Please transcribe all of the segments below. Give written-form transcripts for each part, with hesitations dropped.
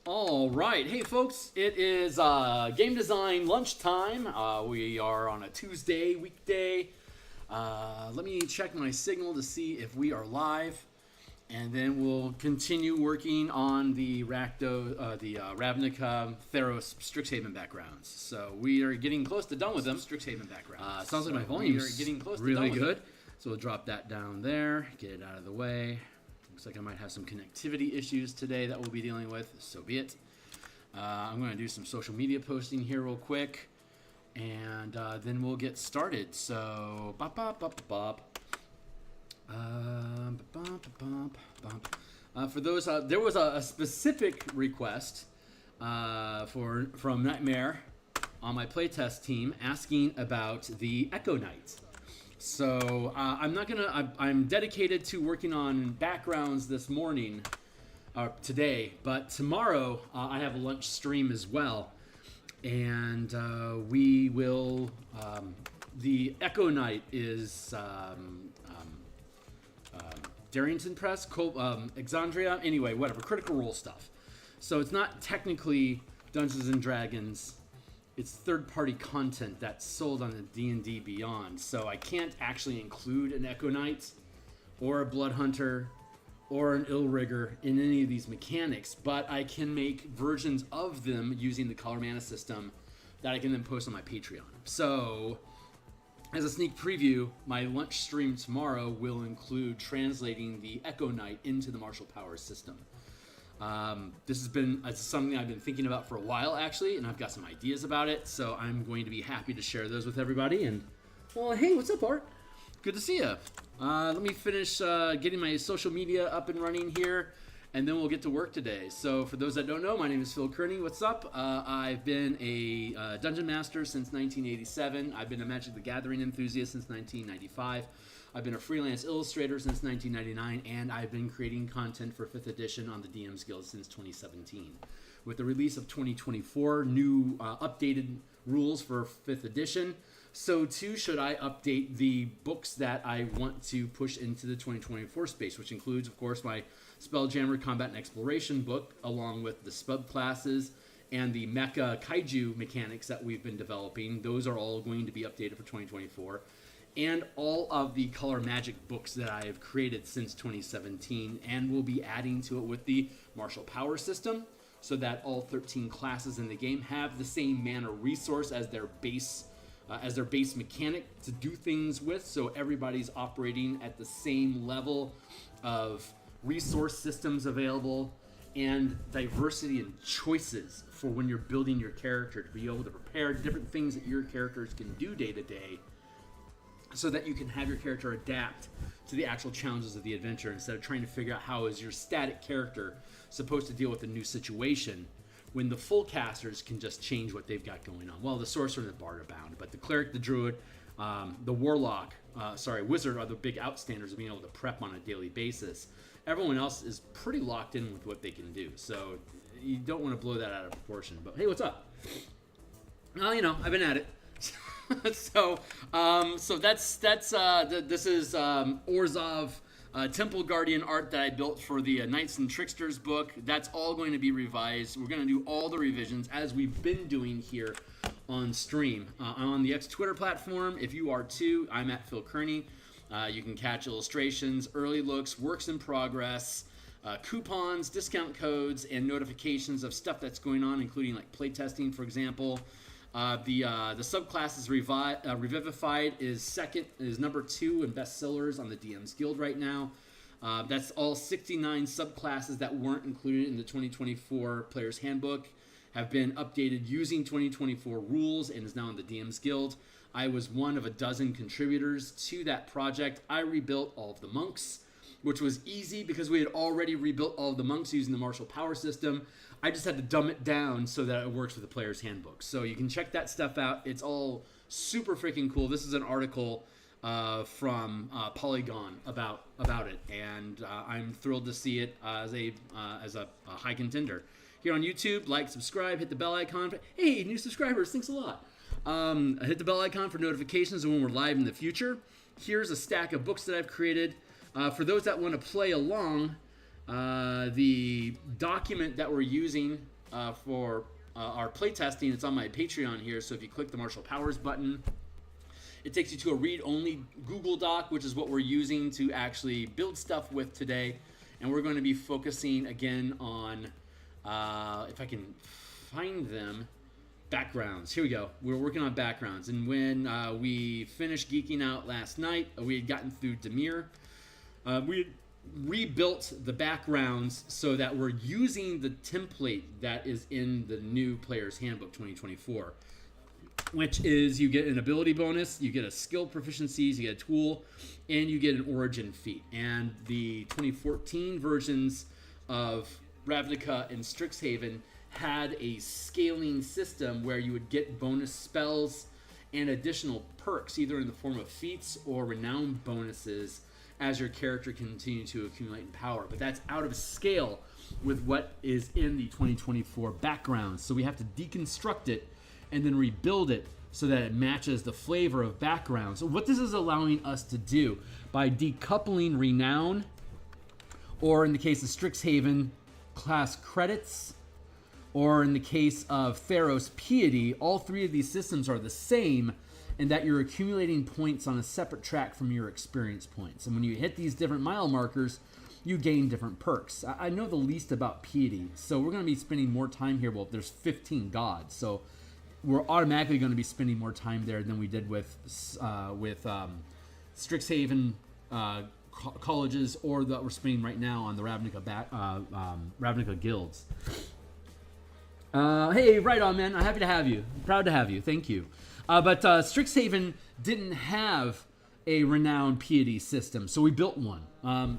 All right. Hey, folks. It is game design lunchtime. We are on a Tuesday, weekday. Let me check my signal to see if we are live. And then we'll continue working on the Ravnica, Theros, Strixhaven backgrounds. So we are getting close to done with them. Strixhaven backgrounds. Sounds like my volume is getting close to really good. So we'll drop that down there, get it out of the way. Looks like I might have some connectivity issues today that we'll be dealing with. So be it. I'm going to do some social media posting here real quick. And then we'll get started. So, for those, there was a specific request from Nightmare on my playtest team asking about the Echo Knight. So I'm dedicated to working on backgrounds this morning, today, but tomorrow I have a lunch stream as well. And we will, the Echo Knight is Darrington Press, Exandria, anyway, whatever, Critical Role stuff. So it's not technically Dungeons & Dragons, it's third-party content that's sold on the D&D Beyond. So I can't actually include an Echo Knight or a Blood Hunter or an Illrigger in any of these mechanics, but I can make versions of them using the Color Mana system that I can then post on my Patreon. So, as a sneak preview, my lunch stream tomorrow will include translating the Echo Knight into the Martial Powers system. This has been something I've been thinking about for a while, actually, and I've got some ideas about it, so I'm going to be happy to share those with everybody. And, well, hey, what's up, Art? Good to see you. Let me finish getting my social media up and running here, and then we'll get to work today. So for those that don't know, my name is Phil Kearney. What's up? I've been a Dungeon Master since 1987. I've been a Magic the Gathering enthusiast since 1995. I've been a freelance illustrator since 1999, and I've been creating content for 5th edition on the DMsGuild since 2017. With the release of 2024 new updated rules for 5th edition, so too should I update the books that I want to push into the 2024 space, which includes, of course, my Spelljammer Combat and Exploration book, along with the subclasses and the mecha kaiju mechanics that we've been developing. Those are all going to be updated for 2024. And all of the color magic books that I have created since 2017, and we'll be adding to it with the martial power system, so that all 13 classes in the game have the same mana resource as their base mechanic to do things with, so everybody's operating at the same level of resource systems available and diversity and choices for when you're building your character, to be able to prepare different things that your characters can do day to day, so that you can have your character adapt to the actual challenges of the adventure instead of trying to figure out how is your static character supposed to deal with a new situation, when the full casters can just change what they've got going on. Well, the sorcerer and the bard are bound, but the cleric, the druid, the warlock, wizard are the big outstanders of being able to prep on a daily basis. Everyone else is pretty locked in with what they can do, so you don't want to blow that out of proportion. But hey, what's up? Well, I've been at it. So this is Orzhov Temple Guardian art that I built for the Knights and Tricksters book. That's all going to be revised. We're going to do all the revisions as we've been doing here on stream. I'm on the X Twitter platform. If you are too, I'm at Phil Kearney. You can catch illustrations, early looks, works in progress, coupons, discount codes, and notifications of stuff that's going on, including like playtesting, for example. The Subclasses Revivified is number 2 in bestsellers on the DMsGuild right now. That's all 69 subclasses that weren't included in the 2024 Player's Handbook, have been updated using 2024 rules, and is now in the DMsGuild. I was one of a dozen contributors to that project. I rebuilt all of the monks, which was easy because we had already rebuilt all of the monks using the martial power system. I just had to dumb it down so that it works with the Player's Handbook. So you can check that stuff out. It's all super freaking cool. This is an article from Polygon about it, and I'm thrilled to see it as a high contender. Here on YouTube, like, subscribe, hit the bell icon. Hey, new subscribers, thanks a lot. Hit the bell icon for notifications of when we're live in the future. Here's a stack of books that I've created. For those that want to play along, The document that we're using for our playtesting, it's on my Patreon here. So if you click the Martial Powers button, it takes you to a read-only Google Doc, which is what we're using to actually build stuff with today. And we're going to be focusing again on, if I can find them, backgrounds. Here we go. We're working on backgrounds. And when we finished geeking out last night, we had gotten through Demir. We had rebuilt the backgrounds so that we're using the template that is in the new Player's Handbook 2024. Which is you get an ability bonus, you get a skill proficiencies, you get a tool, and you get an origin feat. And the 2014 versions of Ravnica and Strixhaven had a scaling system where you would get bonus spells and additional perks, either in the form of feats or renown bonuses, as your character continued to accumulate in power. But that's out of scale with what is in the 2024 background. So we have to deconstruct it and then rebuild it so that it matches the flavor of background. So what this is allowing us to do by decoupling renown, or in the case of Strixhaven, class credits, or in the case of Theros, piety, all three of these systems are the same in that you're accumulating points on a separate track from your experience points. And when you hit these different mile markers, you gain different perks. I know the least about piety, so we're going to be spending more time here. Well, there's 15 gods, so we're automatically going to be spending more time there than we did with Strixhaven colleges, or that we're spending right now on the Ravnica guilds. Hey, right on, man. I'm happy to have you. Proud to have you. Thank you. But Strixhaven didn't have a renowned piety system, so we built one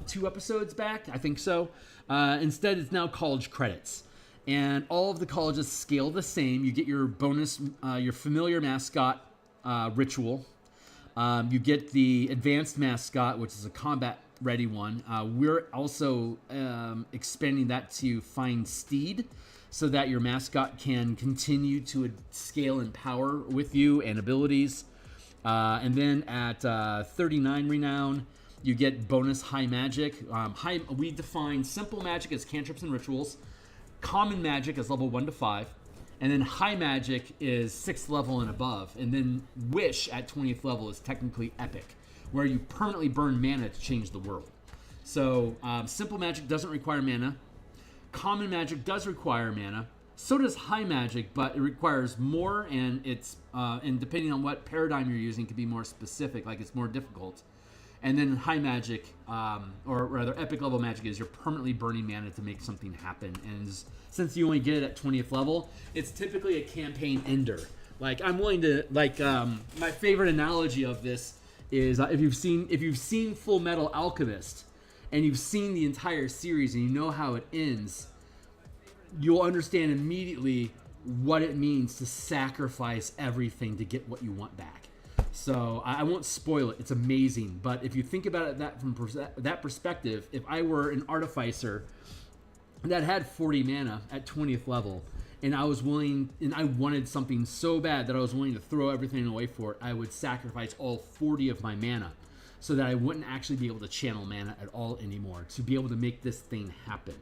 2 episodes back, I think so. Instead, it's now college credits. And all of the colleges scale the same. You get your bonus, your familiar mascot ritual. You get the advanced mascot, which is a combat-ready one. We're also expanding that to find steed, so that your mascot can continue to scale in power with you and abilities. And then at 39 renown, you get bonus high magic. We define simple magic as cantrips and rituals. Common magic is level 1 to 5, and then high magic is 6th level and above, and then wish at 20th level is technically epic, where you permanently burn mana to change the world. So simple magic doesn't require mana. Common magic does require mana. So does high magic, but it requires more, and it's and depending on what paradigm you're using, it can be more specific, like it's more difficult. And then high magic, or rather epic level magic, is you're permanently burning mana to make something happen. And since you only get it at 20th level, it's typically a campaign ender. Like, I'm willing to, like, my favorite analogy of this is if you've seen Full Metal Alchemist and you've seen the entire series and you know how it ends, you'll understand immediately what it means to sacrifice everything to get what you want back. So I won't spoil it. It's amazing. But if you think about it from that perspective, if I were an artificer that had 40 mana at 20th level, and I wanted something so bad that I was willing to throw everything away for it, I would sacrifice all 40 of my mana so that I wouldn't actually be able to channel mana at all anymore to be able to make this thing happen.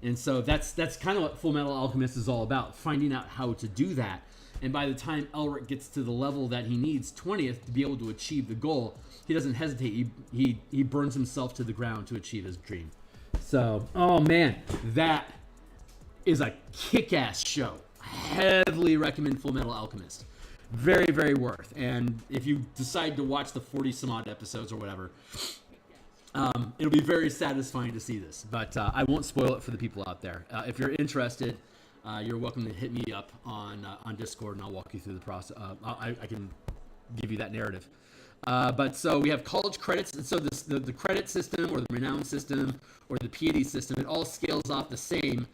And so that's kind of what Full Metal Alchemist is all about, finding out how to do that. And by the time Elric gets to the level that he needs, 20th, to be able to achieve the goal, he doesn't hesitate. He burns himself to the ground to achieve his dream. So, oh man, that is a kick-ass show. Heavily recommend Full Metal Alchemist. Very, very worth. And if you decide to watch the 40-some-odd episodes or whatever, it'll be very satisfying to see this. But I won't spoil it for the people out there. If you're interested, you're welcome to hit me up on Discord, and I'll walk you through the process. I can give you that narrative. But so we have college credits, and so the credit system or the renown system or the piety system, it all scales off the same.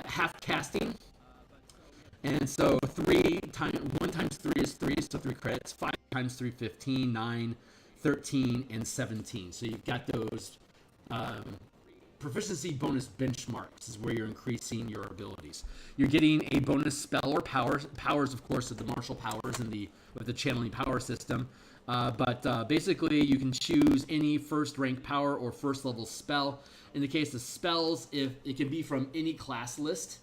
Half casting, and so 1 times 3 is 3, so 3 credits. 5 times 3, 15, 9, 13, and 17. So you've got those proficiency bonus benchmarks is where you're increasing your abilities. You're getting a bonus spell or powers, of course, of the martial powers and with the channeling power system. But basically, you can choose any first rank power or first level spell. In the case of spells, if it can be from any class list,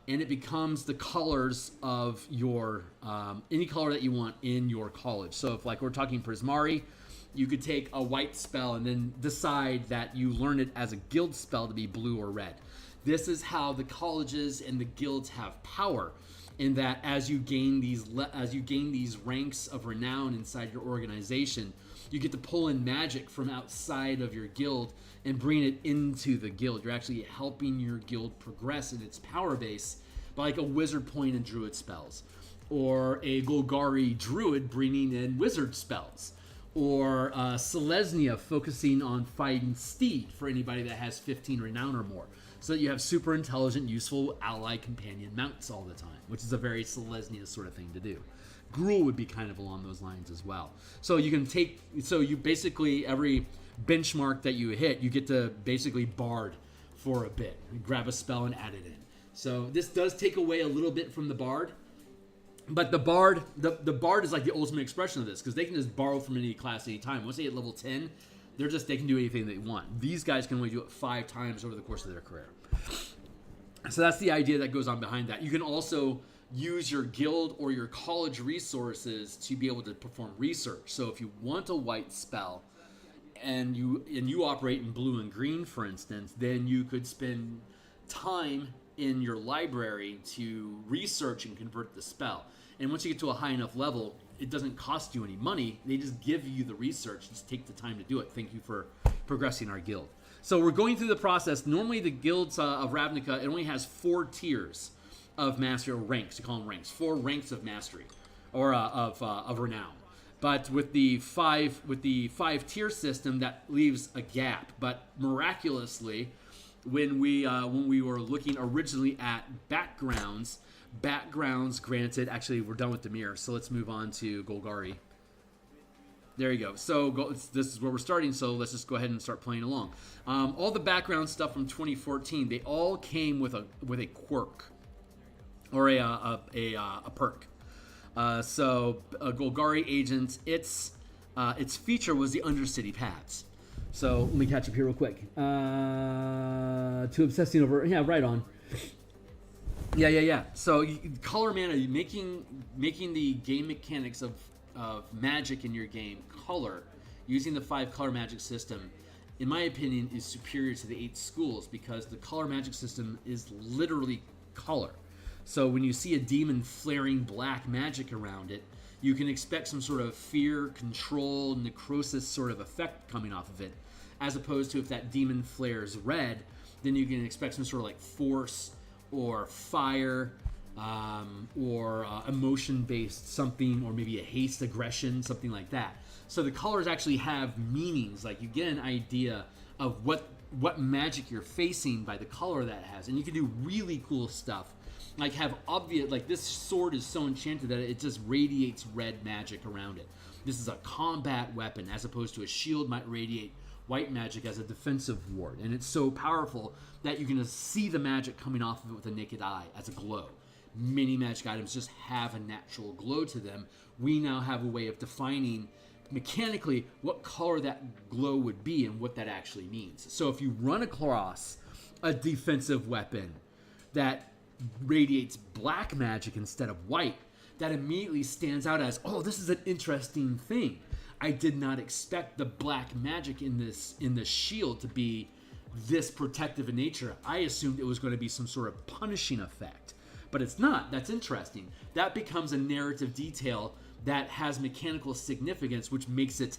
and it becomes the colors of your any color that you want in your college. So if like we're talking Prismari, you could take a white spell and then decide that you learn it as a guild spell to be blue or red. This is how the colleges and the guilds have power, in that as you gain these ranks of renown inside your organization, you get to pull in magic from outside of your guild and bring it into the guild. You're actually helping your guild progress in its power base by like a wizard point in druid spells, or a Golgari druid bringing in wizard spells, or Selesnya focusing on fighting Steed for anybody that has 15 renown or more, so that you have super intelligent, useful ally companion mounts all the time, which is a very Selesnya sort of thing to do. Gruul would be kind of along those lines as well. So you can you basically, every benchmark that you hit, you get to basically bard for a bit, grab a spell and add it in. So this does take away a little bit from the bard, but the bard is like the ultimate expression of this, because they can just borrow from any class anytime. Once they hit level 10, they can do anything they want. These guys can only do it 5 times over the course of their career. So that's the idea that goes on behind that. You can also use your guild or your college resources to be able to perform research. So if you want a white spell and you operate in blue and green, for instance, then you could spend time in your library to research and convert the spell. And once you get to a high enough level, it doesn't cost you any money. They just give you the research. Just take the time to do it. Thank you for progressing our guild. So we're going through the process. Normally the guilds of Ravnica, it only has 4 tiers of mastery, or ranks. You call them ranks. 4 ranks of mastery, or of renown. But with the 5 tier system, that leaves a gap. But miraculously, when we were looking originally at backgrounds granted, actually we're done with Dimir, so let's move on to Golgari. There you go. So this is where we're starting, so let's just go ahead and start playing along. All the background stuff from 2014, they all came with a quirk, or a perk. So a Golgari agent, its feature was the Undercity Paths. So let me catch up here real quick. To obsessing over, yeah, right on. Yeah. So color mana, making the game mechanics of magic in your game color, using the 5 color magic system, in my opinion, is superior to the 8 schools, because the color magic system is literally color. So when you see a demon flaring black magic around it, you can expect some sort of fear, control, necrosis sort of effect coming off of it, as opposed to if that demon flares red, then you can expect some sort of like force or fire, or emotion-based something, or maybe a haste aggression, something like that. So the colors actually have meanings. Like, you get an idea of what magic you're facing by the color that it has, and you can do really cool stuff. Like, have obvious, like, this sword is so enchanted that it just radiates red magic around it. This is a combat weapon, as opposed to a shield might radiate white magic as a defensive ward. And it's so powerful that you can just see the magic coming off of it with a naked eye as a glow. Many magic items just have a natural glow to them. We now have a way of defining mechanically what color that glow would be and what that actually means. So if you run across a defensive weapon that radiates black magic instead of white, that immediately stands out as, oh, this is an interesting thing. I did not expect the black magic in this shield to be this protective in nature. I assumed it was going to be some sort of punishing effect, but it's not. That's interesting. That becomes a narrative detail that has mechanical significance, which makes it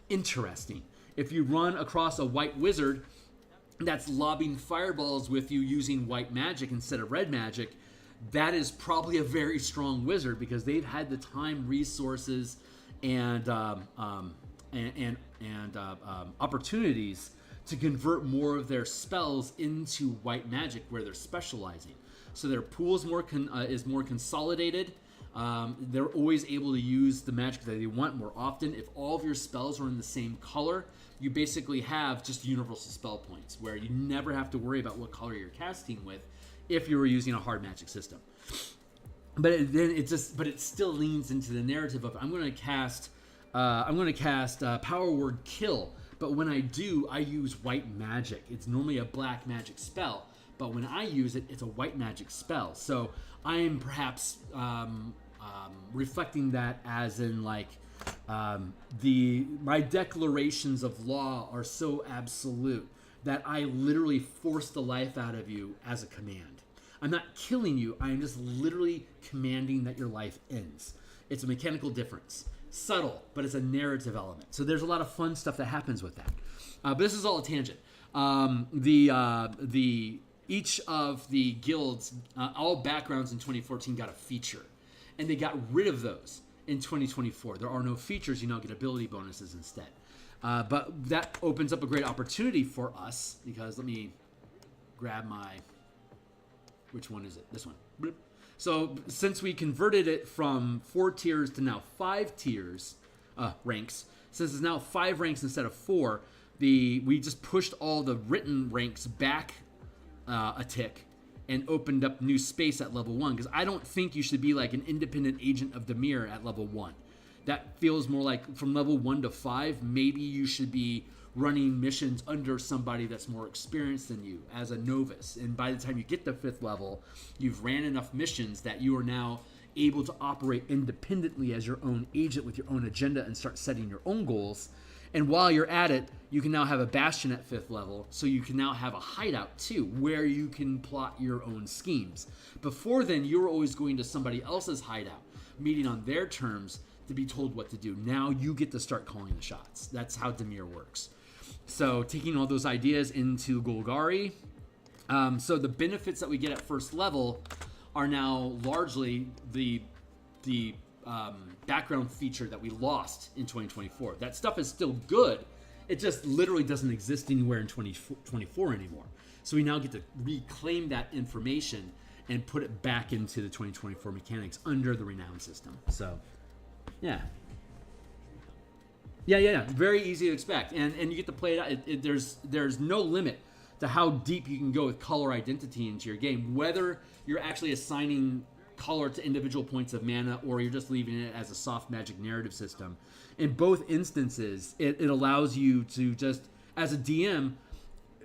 interesting. If you run across a white wizard that's lobbing fireballs with you using white magic instead of red magic, that is probably a very strong wizard, because they've had the time, resources, and opportunities to convert more of their spells into white magic, where they're specializing. So their pool is more consolidated. They're always able to use the magic that they want more often. If all of your spells are in the same color, you basically have just universal spell points, where you never have to worry about what color you're casting with if you were using a hard magic system. But it still leans into the narrative of, I'm going to cast I'm going to cast Power Word Kill, but when I do, I use white magic. It's normally a black magic spell, but when I use it, it's a white magic spell. So I am perhaps reflecting that as in like my declarations of law are so absolute that I literally force the life out of you as a command. I'm not killing you. I am just literally commanding that your life ends. It's a mechanical difference. Subtle, but it's a narrative element. So there's a lot of fun stuff that happens with that. But this is all a tangent. Each of the guilds, all backgrounds in 2014 got a feature, and they got rid of those in 2024. There are no features. You now get ability bonuses instead. But that opens up a great opportunity for us, because let me grab my, which one is it? This one. Bloop. So since we converted it from 4 tiers to now 5 tiers, ranks, since it's now 5 ranks instead of 4, we just pushed all the written ranks back a tick and opened up new space at level 1, because I don't think you should be like an independent agent of Dimir at level 1. That feels more like from level 1 to 5, maybe you should be running missions under somebody that's more experienced than you as a novice. And by the time you get to 5th level, you've ran enough missions that you are now able to operate independently as your own agent with your own agenda and start setting your own goals. And while you're at it, you can now have a bastion at 5th level, so you can now have a hideout too, where you can plot your own schemes. Before then, you were always going to somebody else's hideout, meeting on their terms to be told what to do. Now you get to start calling the shots. That's how Dimir works. So taking all those ideas into Golgari. So the benefits that we get at 1st level are now largely the background feature that we lost in 2024. That stuff is still good. It just literally doesn't exist anywhere in 2024 anymore. So we now get to reclaim that information and put it back into the 2024 mechanics under the Renown system. So, yeah. Yeah. Very easy to expect, and you get to play it out. There's no limit to how deep you can go with color identity into your game, whether you're actually assigning color to individual points of mana or you're just leaving it as a soft magic narrative system. In both instances, it allows you to just, as a DM,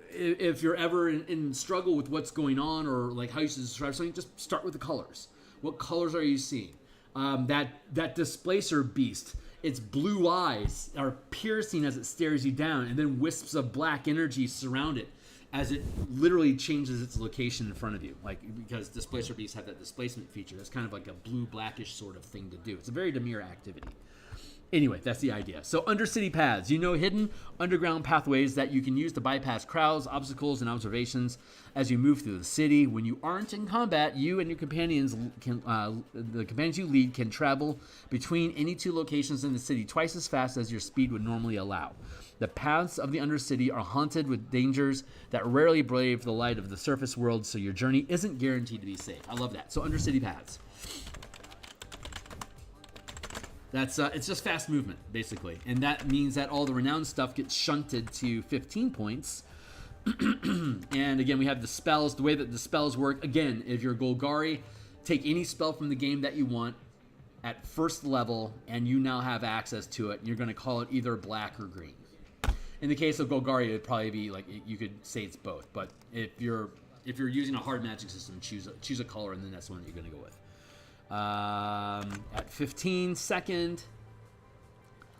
if you're ever in struggle with what's going on or like how you should describe something, just start with the colors. What colors are you seeing? That displacer beast, its blue eyes are piercing as it stares you down, and then wisps of black energy surround it as it literally changes its location in front of you. Like, because displacer beasts have that displacement feature. That's kind of like a blue-blackish sort of thing to do. It's a very Dimir activity. Anyway, that's the idea. So undercity paths, hidden underground pathways that you can use to bypass crowds, obstacles, and observations as you move through the city. When you aren't in combat, you and your companions the companions you lead can travel between any 2 locations in the city twice as fast as your speed would normally allow. The paths of the Undercity are haunted with dangers that rarely brave the light of the surface world, so your journey isn't guaranteed to be safe. I love that. So Undercity paths. That's it's just fast movement, basically. And that means that all the renowned stuff gets shunted to 15 points. And again, we have the spells. The way that the spells work, again, if you're Golgari, take any spell from the game that you want at 1st level, and you now have access to it, and you're going to call it either black or green. In the case of Golgari, it'd probably be like, you could say it's both. But if you're using a hard magic system, choose a color, and then that's the one that you're going to go with. At 15 second,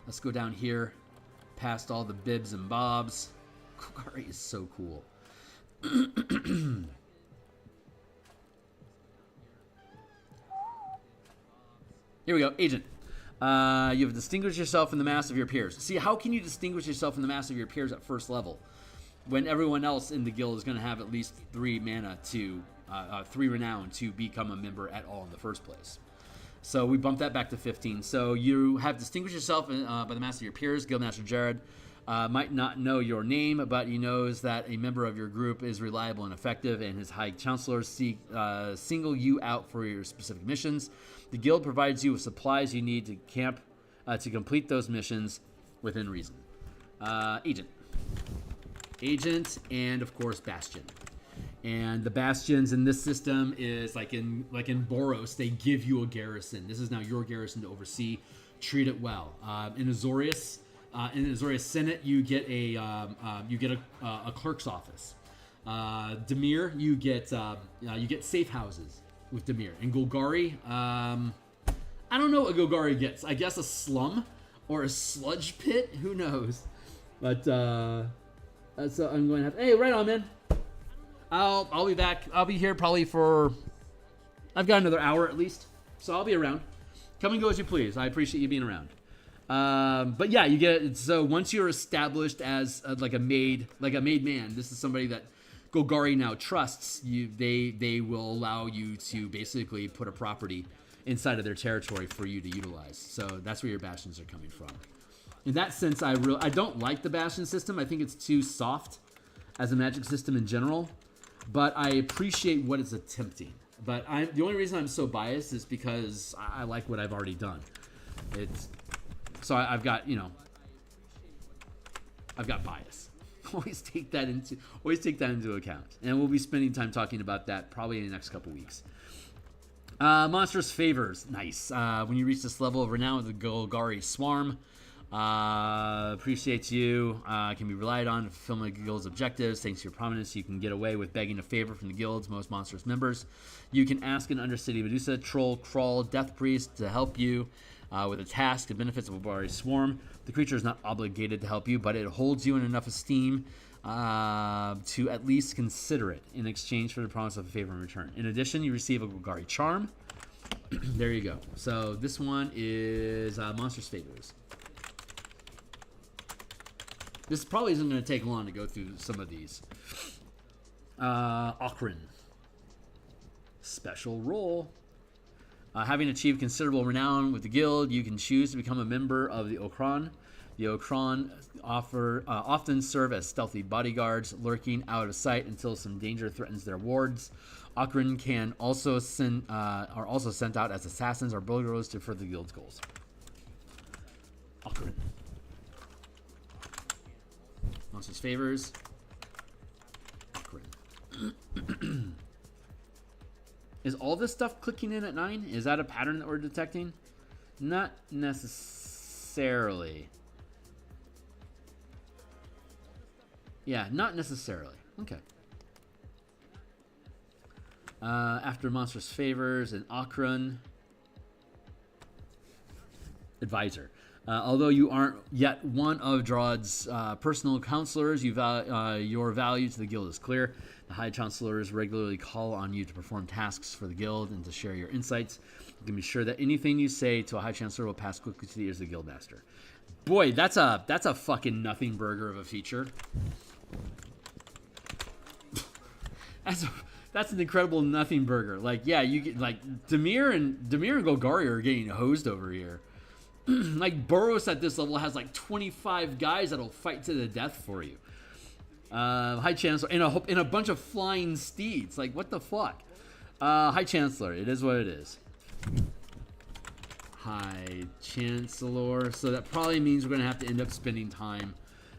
let's go down here past all the bibs and bobs. Golgari is so cool. Here we go. Agent. You have distinguished yourself from the mass of your peers. See, how can you distinguish yourself from the mass of your peers at 1st level when everyone else in the guild is going to have at least 3 mana to 3 renown to become a member at all in the first place? So we bumped that back to 15. So you have distinguished yourself by the mass of your peers. Guildmaster Jared might not know your name, but he knows that a member of your group is reliable and effective, and his high counselors single you out for your specific missions. The guild provides you with supplies you need to camp to complete those missions within reason. Agent, and of course Bastion. And the bastions in this system is like in Boros, they give you a garrison. This is now your garrison to oversee. treat it well. In Azorius Senate, you get a clerk's office. Dimir, you get safe houses with Dimir. And Golgari, I don't know what Golgari gets. I guess a slum or a sludge pit. Who knows? But that's I'm going to have. Hey, right on, man. I'll be back. I'll be here probably for. I've got another hour at least, so I'll be around. Come and go as you please. I appreciate you being around. But yeah, you get so once you're established as like a made man, this is somebody that Golgari now trusts. They will allow you to basically put a property inside of their territory for you to utilize. So that's where your bastions are coming from. In that sense, I don't like the bastion system. I think it's too soft as a magic system in general. But I appreciate what it's attempting. But the only reason I'm so biased is because I like what I've already done. I've got bias. Always take that into account. And we'll be spending time talking about that probably in the next couple weeks. Monstrous favors, nice. When you reach this level of renown with the Golgari Swarm, appreciates you. Can be relied on to fulfill the guild's objectives. Thanks to your prominence, you can get away with begging a favor from the guild's most monstrous members. You can ask an Undercity Medusa, Troll, Crawl, Death Priest to help you with a task. The benefits of a Golgari Swarm. The creature is not obligated to help you, but it holds you in enough esteem to at least consider it in exchange for the promise of a favor in return. In addition, you receive a Golgari Charm. There you go. So this one is Monstrous Favors. This probably isn't going to take long to go through some of these. Okrin. Special role. Having achieved considerable renown with the guild, you can choose to become a member of the Okran. The Okran often serve as stealthy bodyguards, lurking out of sight until some danger threatens their wards. Okran can also are also sent out as assassins or burglars to further the guild's goals. Okran. Monstrous favors. Okran. Is all this stuff clicking in at 9? Is that a pattern that we're detecting? Not necessarily. Yeah, not necessarily. Okay. After Monstrous Favors and Okran. Advisor. Although you aren't yet one of Drawd's personal counselors, your value to the guild is clear. The High Chancellors regularly call on you to perform tasks for the guild and to share your insights. You can be sure that anything you say to a High Chancellor will pass quickly to the ears of the Guildmaster. Boy, that's a fucking nothing burger of a feature. That's an incredible nothing burger. Like, yeah, you get like Dimir and Golgari are getting hosed over here. Like Boros at this level has like 25 guys that'll fight to the death for you. High Chancellor in a bunch of flying steeds. Like, what the fuck? High Chancellor, it is what it is. High Chancellor. So that probably means we're gonna have to end up spending time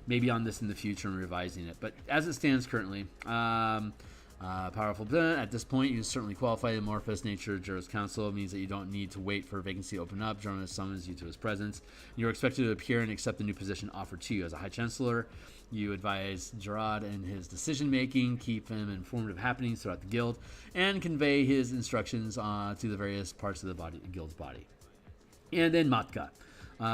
maybe on this in the future and revising it. But as it stands currently, powerful. At this point, you certainly qualify. The amorphous nature of Jura's council means that you don't need to wait for a vacancy to open up. Jura summons you to his presence. You're expected to appear and accept the new position offered to you. As a High Chancellor, you advise Gerard in his decision-making, keep him informed of happenings throughout the guild, and convey his instructions to the various parts of the guild's body. And then Matka.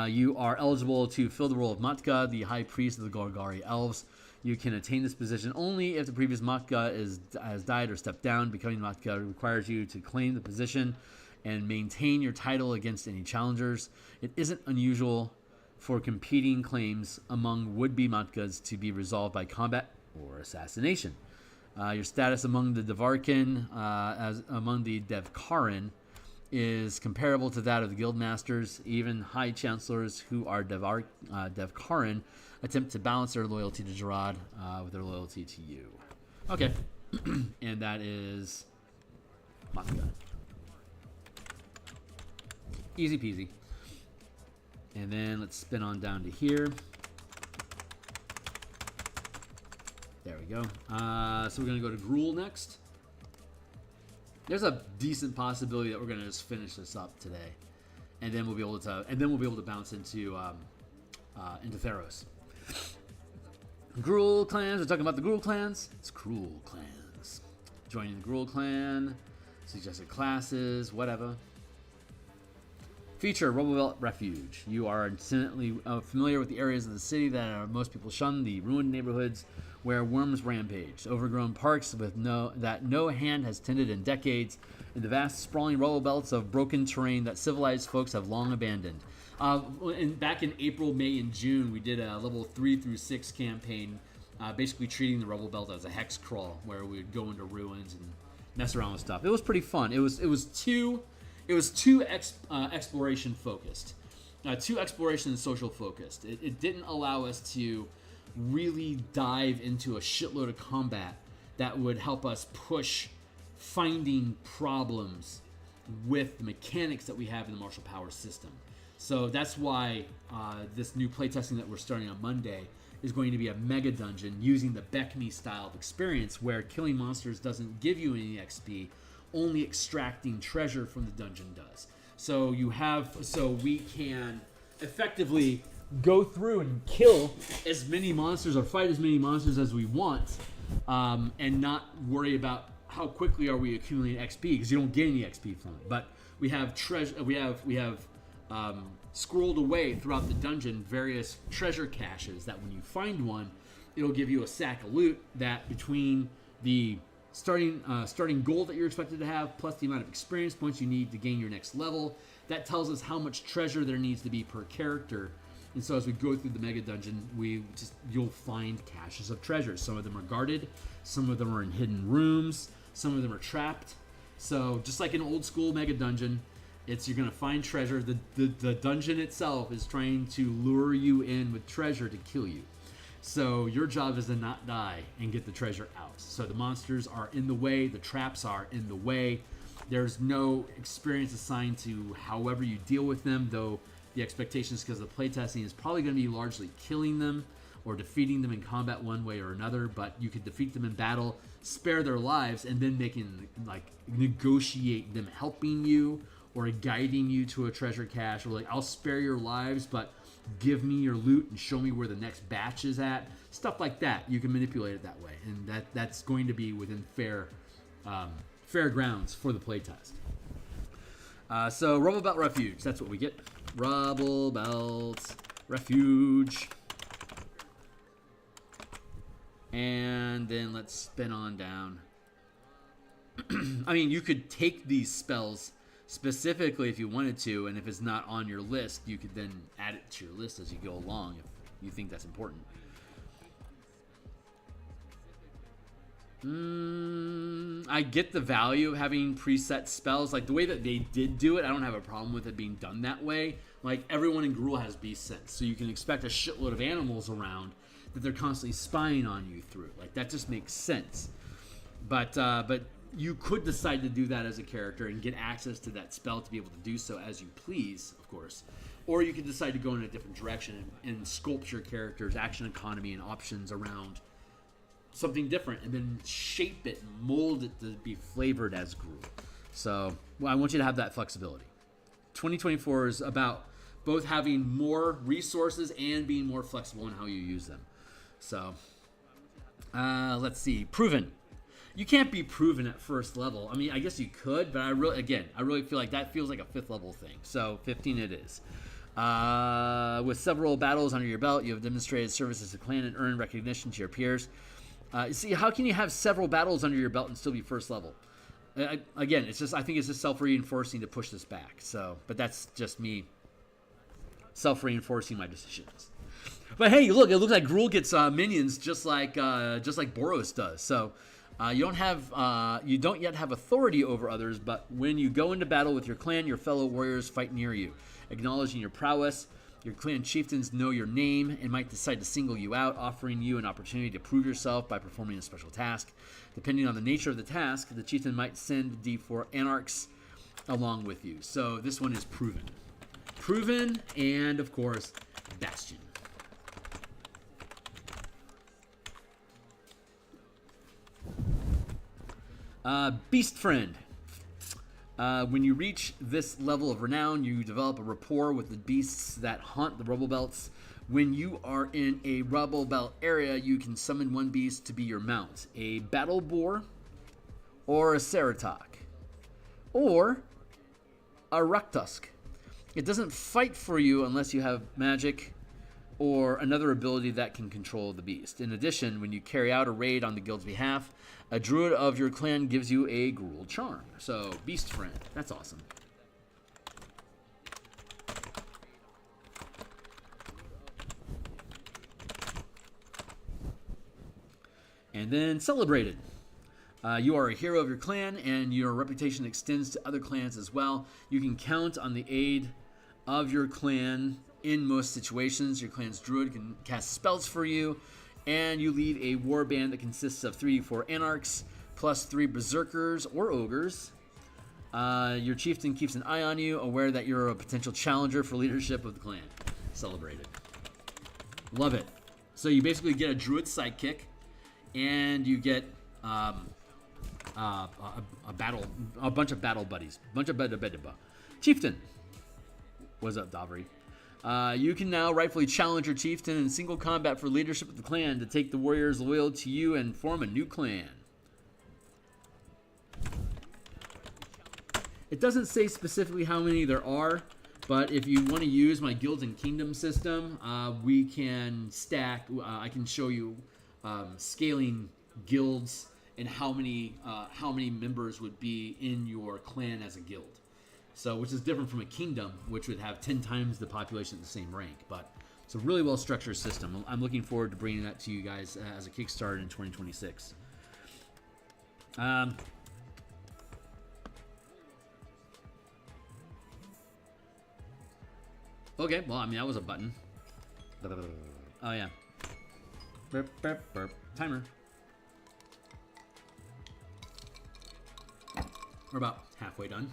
You are eligible to fill the role of Matka, the High Priest of the Golgari Elves. You can attain this position only if the previous Matka has died or stepped down. Becoming Matka requires you to claim the position and maintain your title against any challengers. It isn't unusual for competing claims among would-be Matkas to be resolved by combat or assassination. Your status among the Devarkin, among the Devkarin, is comparable to that of the Guildmasters. Even High Chancellors who are Devkarin attempt to balance their loyalty to Gerard with their loyalty to you. Okay. And that is Matka. Easy peasy. And then let's spin on down to here. There we go. So we're going to go to Gruul next. There's a decent possibility that we're going to just finish this up today. and then we'll be able to bounce into Theros. Gruul clans. We're talking about the Gruul clans. It's Cruel clans. Joining the Gruul clan. Suggested classes. Whatever. Feature, Robobelt Refuge. You are intimately familiar with the areas of the city that most people shun, the ruined neighborhoods where worms rampage, overgrown parks that no hand has tended in decades, and the vast sprawling Robobelts of broken terrain that civilized folks have long abandoned. Back in April, May, and June, we did a level 3 through 6 campaign, basically treating the Robobelt as a hex crawl, where we would go into ruins and mess around with stuff. It was pretty fun. It was too exploration focused, too exploration and social focused. It didn't allow us to really dive into a shitload of combat that would help us push finding problems with the mechanics that we have in the martial power system. So that's why this new playtesting that we're starting on Monday is going to be a mega dungeon using the Beckme style of experience, where killing monsters doesn't give you any XP, only extracting treasure from the dungeon does. So we can effectively go through and kill as many monsters or fight as many monsters as we want, and not worry about how quickly are we accumulating XP, because you don't get any XP from it. But we have treasure. We have scrolled away throughout the dungeon various treasure caches that when you find one, it'll give you a sack of loot that, between the starting gold that you're expected to have plus the amount of experience points you need to gain your next level, that tells us how much treasure there needs to be per character. And so as we go through the mega dungeon, you'll find caches of treasure. Some of them are guarded, some of them are in hidden rooms, some of them are trapped. So just like an old school mega dungeon, you're gonna find treasure. The dungeon itself is trying to lure you in with treasure to kill you. So your job is to not die and get the treasure out. So the monsters are in the way, the traps are in the way. There's no experience assigned to however you deal with them, though the expectations, because the playtesting, is probably going to be largely killing them or defeating them in combat one way or another. But you could defeat them in battle, spare their lives, and then they can negotiate them helping you or guiding you to a treasure cache, or I'll spare your lives, but give me your loot and show me where the next batch is at. Stuff like that. You can manipulate it that way, and that's going to be within fair grounds for the playtest. So Robobelt Refuge, that's what we get. Robobelt Refuge. And then let's spin on down. I mean, you could take these spells specifically if you wanted to, and if it's not on your list, you could then add it to your list as you go along if you think that's important. I get the value of having preset spells. Like the way that they did do it, I don't have a problem with it being done that way. Like everyone in Gruul has beast sense, so you can expect a shitload of animals around that they're constantly spying on you through. Like that just makes sense. But you could decide to do that as a character and get access to that spell to be able to do so as you please, of course. Or you could decide to go in a different direction and sculpt your character's action economy and options around something different, and then shape it and mold it to be flavored as Gruul. So I want you to have that flexibility. 2024 is about both having more resources and being more flexible in how you use them. So let's see. Proven. You can't be proven at first level. I mean, I guess you could, but I really feel like that feels like a 5th level thing. So 15 it is. With several battles under your belt, you have demonstrated service as a clan and earned recognition to your peers. See, how can you have several battles under your belt and still be first level? Again, I think it's just self-reinforcing to push this back. So, but that's just me self-reinforcing my decisions. But hey, look, it looks like Gruul gets minions just like Boros does. So you don't yet have authority over others, but when you go into battle with your clan, your fellow warriors fight near you, acknowledging your prowess. Your clan chieftains know your name and might decide to single you out, offering you an opportunity to prove yourself by performing a special task. Depending on the nature of the task, the chieftain might send D4 anarchs along with you. So this one is proven. Proven, and of course, Bastion. Beast Friend. When you reach this level of renown, you develop a rapport with the beasts that haunt the rubble belts. When you are in a rubble belt area, you can summon one beast to be your mount. A battle boar, or a Ceratok, or a Raktusk. It doesn't fight for you unless you have magic or another ability that can control the beast. In addition, when you carry out a raid on the guild's behalf, a druid of your clan gives you a Gruul charm. So, beast friend. That's awesome. And then celebrated. You are a hero of your clan, and your reputation extends to other clans as well. You can count on the aid of your clan in most situations. Your clan's druid can cast spells for you, and you lead a war band that consists of 3-4 anarchs, plus 3 berserkers or ogres. Your chieftain keeps an eye on you, aware that you're a potential challenger for leadership of the clan. Celebrated. Love it. So you basically get a druid sidekick, and you get a bunch of battle buddies, chieftain. What's up, Davri? You can now rightfully challenge your chieftain in single combat for leadership of the clan to take the warriors loyal to you and form a new clan. It doesn't say specifically how many there are, but if you want to use my guilds and kingdom system, we can stack. I can show you scaling guilds and how many members would be in your clan as a guild. So, which is different from a kingdom, which would have 10 times the population at the same rank. But it's a really well-structured system. I'm looking forward to bringing that to you guys as a Kickstarter in 2026. Okay, well, I mean, that was a button. Oh, yeah. Burp, burp, burp. Timer. We're about halfway done.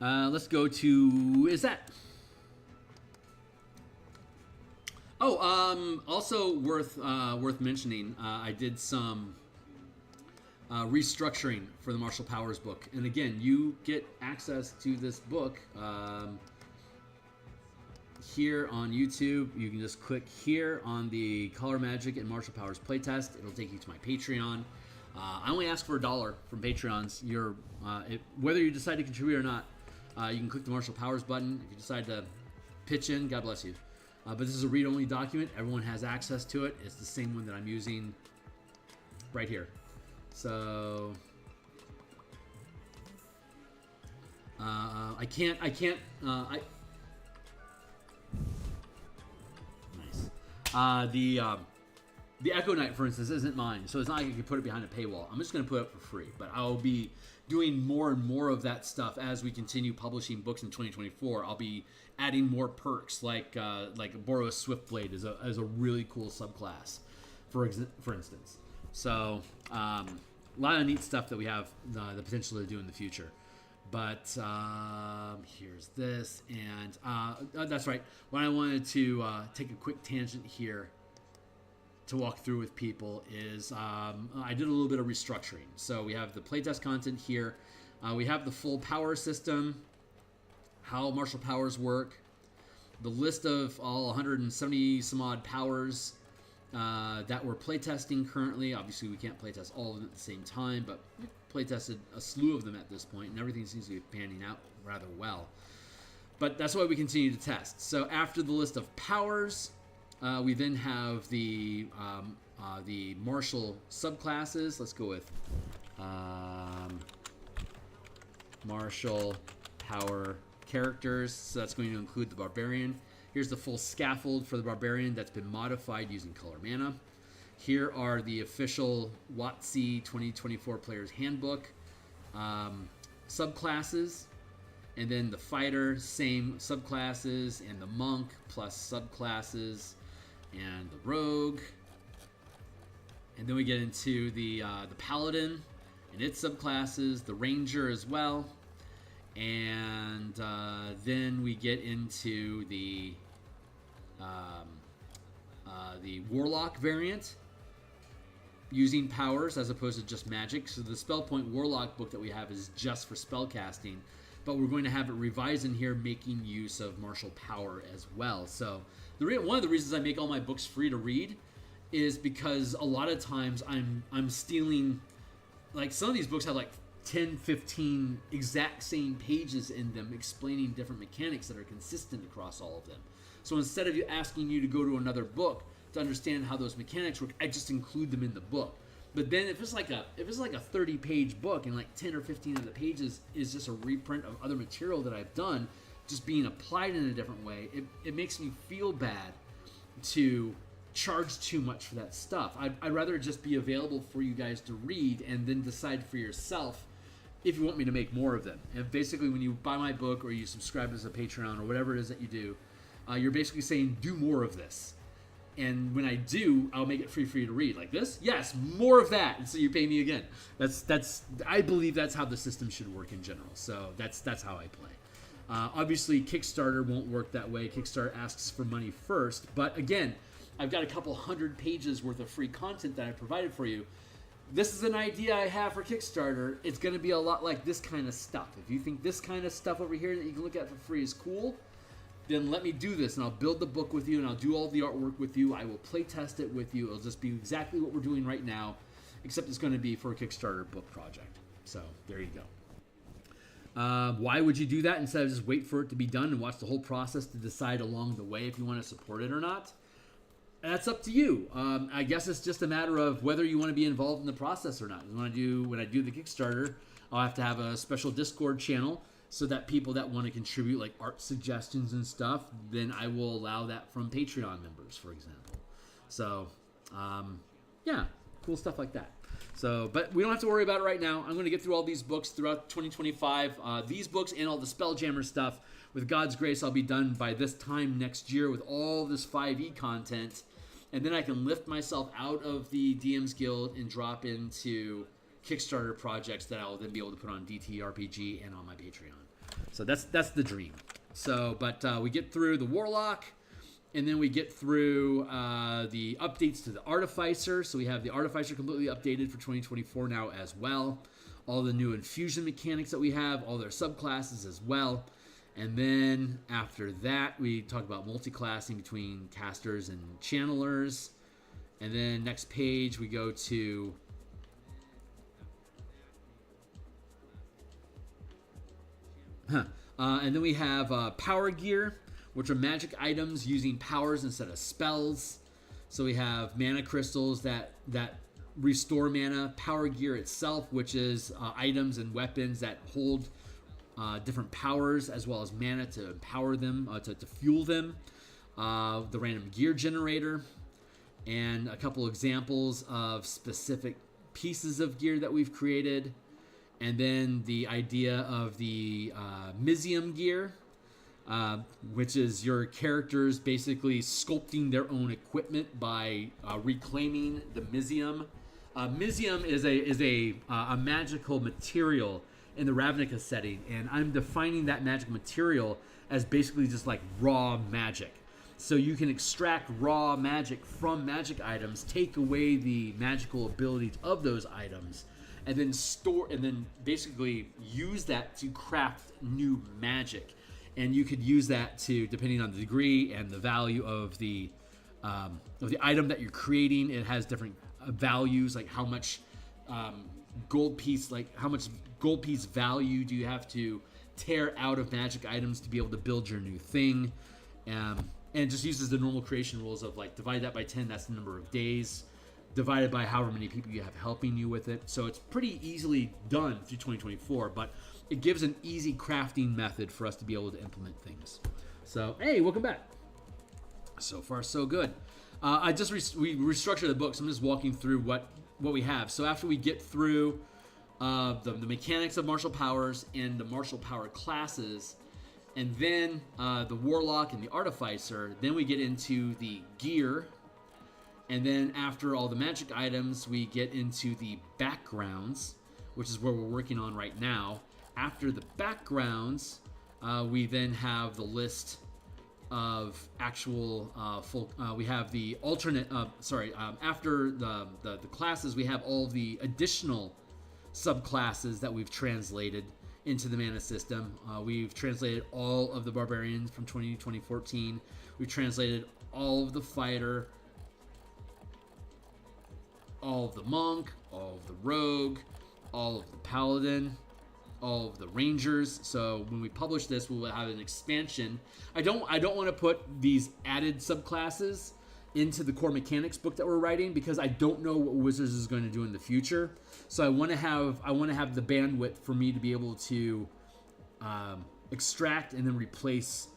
Let's go to, is that? Oh, also worth mentioning, I did some restructuring for the Martial Powers book. And again, you get access to this book here on YouTube. You can just click here on the Color Magic and Martial Powers playtest. It'll take you to my Patreon. I only ask for $1 from Patreons. Whether you decide to contribute or not, you can click the Martial Powers button. If you decide to pitch in, God bless you. But this is a read-only document. Everyone has access to it. It's the same one that I'm using right here. So nice. The Echo Knight, for instance, isn't mine, so it's not like I can put it behind a paywall. I'm just going to put it up for free, but I'll be doing more and more of that stuff as we continue publishing books in 2024. I'll be adding more perks, like Boros Swiftblade is a really cool subclass, for instance. So a lot of neat stuff that we have the potential to do in the future. But here's this, and that's right. What I wanted to take a quick tangent here to walk through with people is I did a little bit of restructuring. So we have the playtest content here. We have the full power system, how martial powers work, the list of all 170 some odd powers that we're playtesting currently. Obviously, we can't playtest all of them at the same time, but we've playtested a slew of them at this point, and everything seems to be panning out rather well. But that's why we continue to test. So after the list of powers, we then have the martial subclasses. Let's go with martial power characters. So that's going to include the barbarian. Here's the full scaffold for the barbarian that's been modified using color mana. Here are the official WotC 2024 Player's Handbook subclasses. And then the fighter, same subclasses, and the monk plus subclasses, and the rogue. And then we get into the paladin and its subclasses, the ranger as well. And then we get into the warlock variant. using powers as opposed to just magic. So the Spellpoint Warlock book that we have is just for spell casting, but we're going to have it revised in here, making use of martial power as well. So one of the reasons I make all my books free to read is because a lot of times I'm stealing, like some of these books have like 10, 15 exact same pages in them explaining different mechanics that are consistent across all of them. So instead of asking you to go to another book to understand how those mechanics work, I just include them in the book. But then if it's like a 30-page book and like 10 or 15 of the pages is just a reprint of other material that I've done, just being applied in a different way, it makes me feel bad to charge too much for that stuff. I'd rather just be available for you guys to read and then decide for yourself if you want me to make more of them. And basically when you buy my book or you subscribe as a Patreon or whatever it is that you do, you're basically saying do more of this. And when I do, I'll make it free for you to read. Like this? Yes, more of that. And so you pay me again. I believe that's how the system should work in general. So that's how I play. Obviously, Kickstarter won't work that way. Kickstarter asks for money first. But again, I've got a couple 100 pages worth of free content that I provided for you. This is an idea I have for Kickstarter. It's going to be a lot like this kind of stuff. If you think this kind of stuff over here that you can look at for free is cool, then let me do this, and I'll build the book with you, and I'll do all the artwork with you. I will play test it with you. It'll just be exactly what we're doing right now, except it's going to be for a Kickstarter book project. So there you go. Why would you do that instead of just wait for it to be done and watch the whole process to decide along the way if you want to support it or not? That's up to you. I guess it's just a matter of whether you want to be involved in the process or not. When I do the Kickstarter, I'll have to have a special Discord channel so that people that want to contribute like art suggestions and stuff, then I will allow that from Patreon members, for example. So, yeah, cool stuff like that. So, but we don't have to worry about it right now. I'm going to get through all these books throughout 2025. These books and all the Spelljammer stuff. With God's grace, I'll be done by this time next year with all this 5e content. And then I can lift myself out of the DMsGuild and drop into Kickstarter projects that I'll then be able to put on ttrpg and on my Patreon. So that's the dream. So, but we get through the Warlock, and then we get through the updates to the Artificer. So we have the Artificer completely updated for 2024 now as well. All the new infusion mechanics that we have, all their subclasses as well. And then after that, we talk about multi-classing between casters and channelers. And then next page, we go to and then we have power gear, which are magic items using powers instead of spells. So we have mana crystals that restore mana, power gear itself, which is items and weapons that hold different powers as well as mana to empower them, to fuel them. The random gear generator, and a couple examples of specific pieces of gear that we've created. And then the idea of the Mizium gear, which is your characters basically sculpting their own equipment by reclaiming the Mizium. Mizium is a magical material in the Ravnica setting, and I'm defining that magic material as basically just like raw magic. So you can extract raw magic from magic items, take away the magical abilities of those items, and then basically use that to craft new magic. And you could use that to, depending on the degree and the value of the item that you're creating, it has different values, like how much gold piece value do you have to tear out of magic items to be able to build your new thing. And it just uses the normal creation rules of like divide that by 10, that's the number of days, divided by however many people you have helping you with it. So it's pretty easily done through 2024, but it gives an easy crafting method for us to be able to implement things. So, hey, welcome back. So far, so good. We restructured the book, so I'm just walking through what we have. So after we get through the mechanics of martial powers and the martial power classes, and then the Warlock and the Artificer, then we get into the gear. And then after all the magic items, we get into the backgrounds, which is where we're working on right now. After the backgrounds, we then have the list of actual full. We have the alternate. After the classes, we have all the additional subclasses that we've translated into the mana system. We've translated all of the barbarians from 2014. We've translated all of the fighter, all of the monk, all of the rogue, all of the paladin, all of the rangers. So when we publish this, we will have an expansion. I don't want to put these added subclasses into the core mechanics book that we're writing because I don't know what Wizards is going to do in the future. So I want to have the bandwidth for me to be able to extract and then replace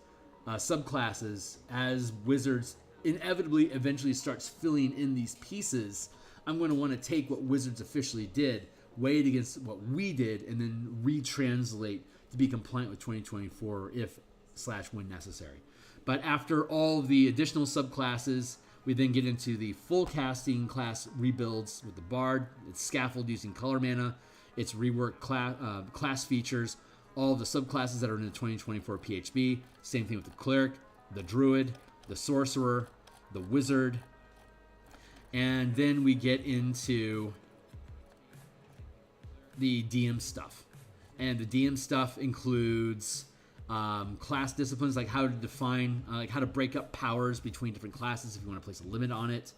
subclasses as Wizards inevitably eventually starts filling in these pieces. I'm going to want to take what Wizards officially did, weigh it against what we did, and then retranslate to be compliant with 2024 if/when necessary. But after all of the additional subclasses, we then get into the full casting class rebuilds with the Bard. It's scaffold using color mana. It's reworked class features. All of the subclasses that are in the 2024 PHB. Same thing with the Cleric, the Druid, the Sorcerer, the Wizard. And then we get into the DM stuff. And the DM stuff includes class disciplines, like how to define, like how to break up powers between different classes if you want to place a limit on it.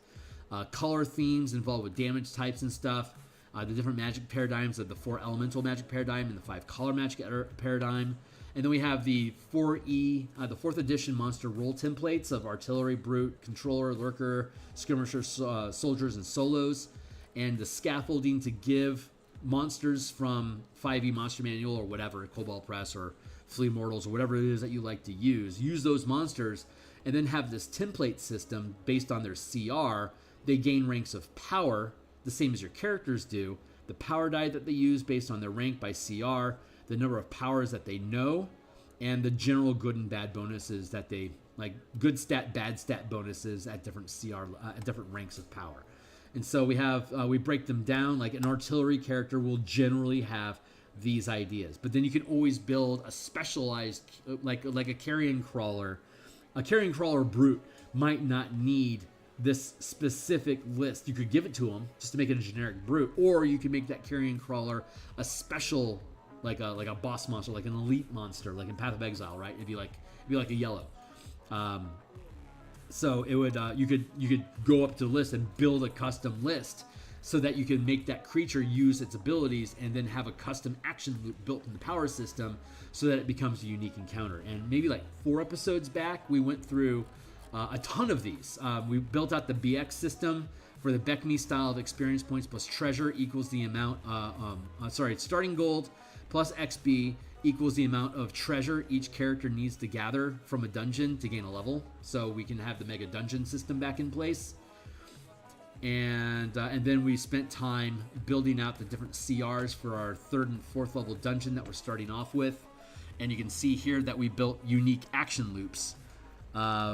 Color themes involved with damage types and stuff. The different magic paradigms of the 4 elemental magic paradigm and the 5 color magic paradigm. And then we have the 4E, the 4th edition monster role templates of artillery, brute, controller, lurker, skirmisher, soldiers, and solos. And the scaffolding to give monsters from 5e Monster Manual or whatever, Cobalt Press or Flea Mortals or whatever it is that you like to use those monsters, and then have this template system based on their CR. They gain ranks of power, the same as your characters do. The power die that they use based on their rank by CR, the number of powers that they know, and the general good and bad bonuses that they, like good stat, bad stat bonuses at different CR, at different ranks of power. And so we break them down. Like an artillery character will generally have these ideas, but then you can always build a specialized, like a carrion crawler. A carrion crawler brute might not need this specific list. You could give it to them just to make it a generic brute, or you can make that carrion crawler a special, like a boss monster, like an elite monster, like in Path of Exile, right? It'd be like a yellow. So it would you could go up to the list and build a custom list so that you can make that creature use its abilities and then have a custom action loop built in the power system so that it becomes a unique encounter. And maybe like 4 episodes back, we went through a ton of these. We built out the BX system for the Beckme style of experience points plus treasure equals the amount, starting gold plus XP equals the amount of treasure each character needs to gather from a dungeon to gain a level. So we can have the mega dungeon system back in place. And then we spent time building out the different CRs for our 3rd and 4th level dungeon that we're starting off with. And you can see here that we built unique action loops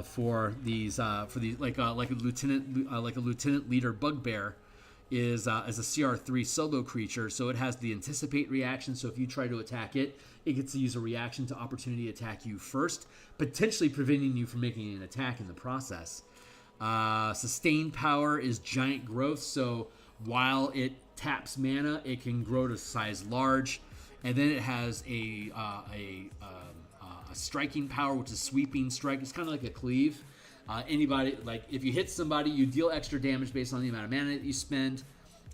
for these like a lieutenant leader bugbear is as a CR3 solo creature. So it has the anticipate reaction. So if you try to attack it, it gets to use a reaction to opportunity attack you first, potentially preventing you from making an attack in the process. Sustained power is giant growth, so while it taps mana, it can grow to size large, and then it has a striking power, which is sweeping strike. It's kind of like a cleave. Anybody, like if you hit somebody, you deal extra damage based on the amount of mana that you spend.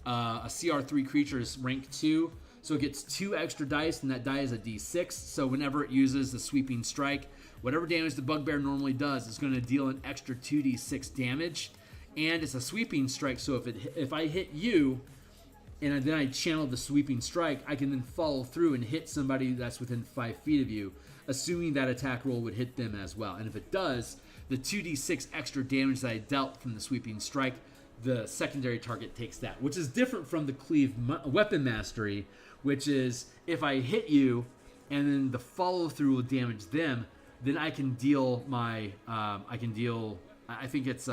A CR3 creature is rank 2, so it gets 2 extra dice, and that die is a D6. So whenever it uses the sweeping strike, whatever damage the bugbear normally does is going to deal an extra 2d6 damage, and it's a sweeping strike. So if I hit you, and then I channel the sweeping strike, I can then follow through and hit somebody that's within 5 feet of you, assuming that attack roll would hit them as well. And if it does, the 2d6 extra damage that I dealt from the sweeping strike, the secondary target takes that, which is different from the cleave weapon mastery, which is if I hit you and then the follow through will damage them, then I can deal my I think it's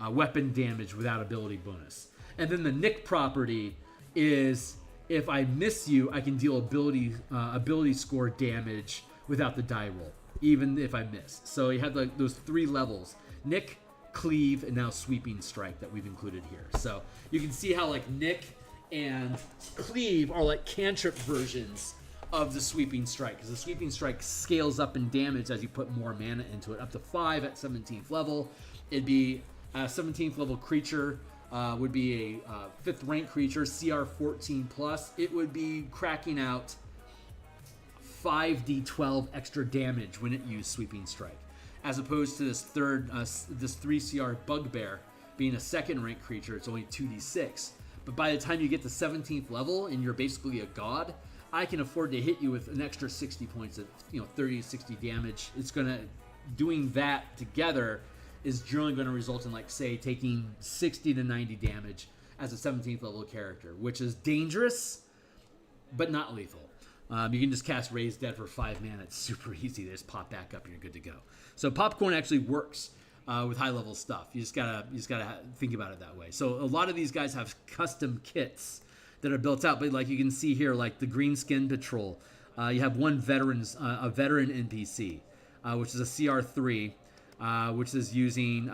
weapon damage without ability bonus. And then the nick property is if I miss you, I can deal ability score damage without the die roll. even if I miss. So you have like those 3 levels: Nick, Cleave, and now Sweeping Strike that we've included here. So you can see how like Nick and Cleave are like cantrip versions of the Sweeping Strike, because the Sweeping Strike scales up in damage as you put more mana into it, up to 5 at 17th level. It'd be a 17th level creature, would be a 5th rank creature, CR 14 plus. It would be cracking out 5d12 extra damage when it used Sweeping Strike, as opposed to this this 3 CR Bugbear being a 2nd rank creature. It's only 2d6. But by the time you get to 17th level and you're basically a god, I can afford to hit you with an extra 60 points of 30 to 60 damage. It's gonna, doing that together is generally going to result in, like, say, taking 60 to 90 damage as a 17th level character, which is dangerous but not lethal. You can just cast Raise Dead for 5 mana. It's super easy. They just pop back up and you're good to go. So Popcorn actually works with high level stuff. You just gotta think about it that way. So a lot of these guys have custom kits that are built out, but like you can see here, like the Green Skin Patrol, you have a veteran NPC, which is a CR3, which is using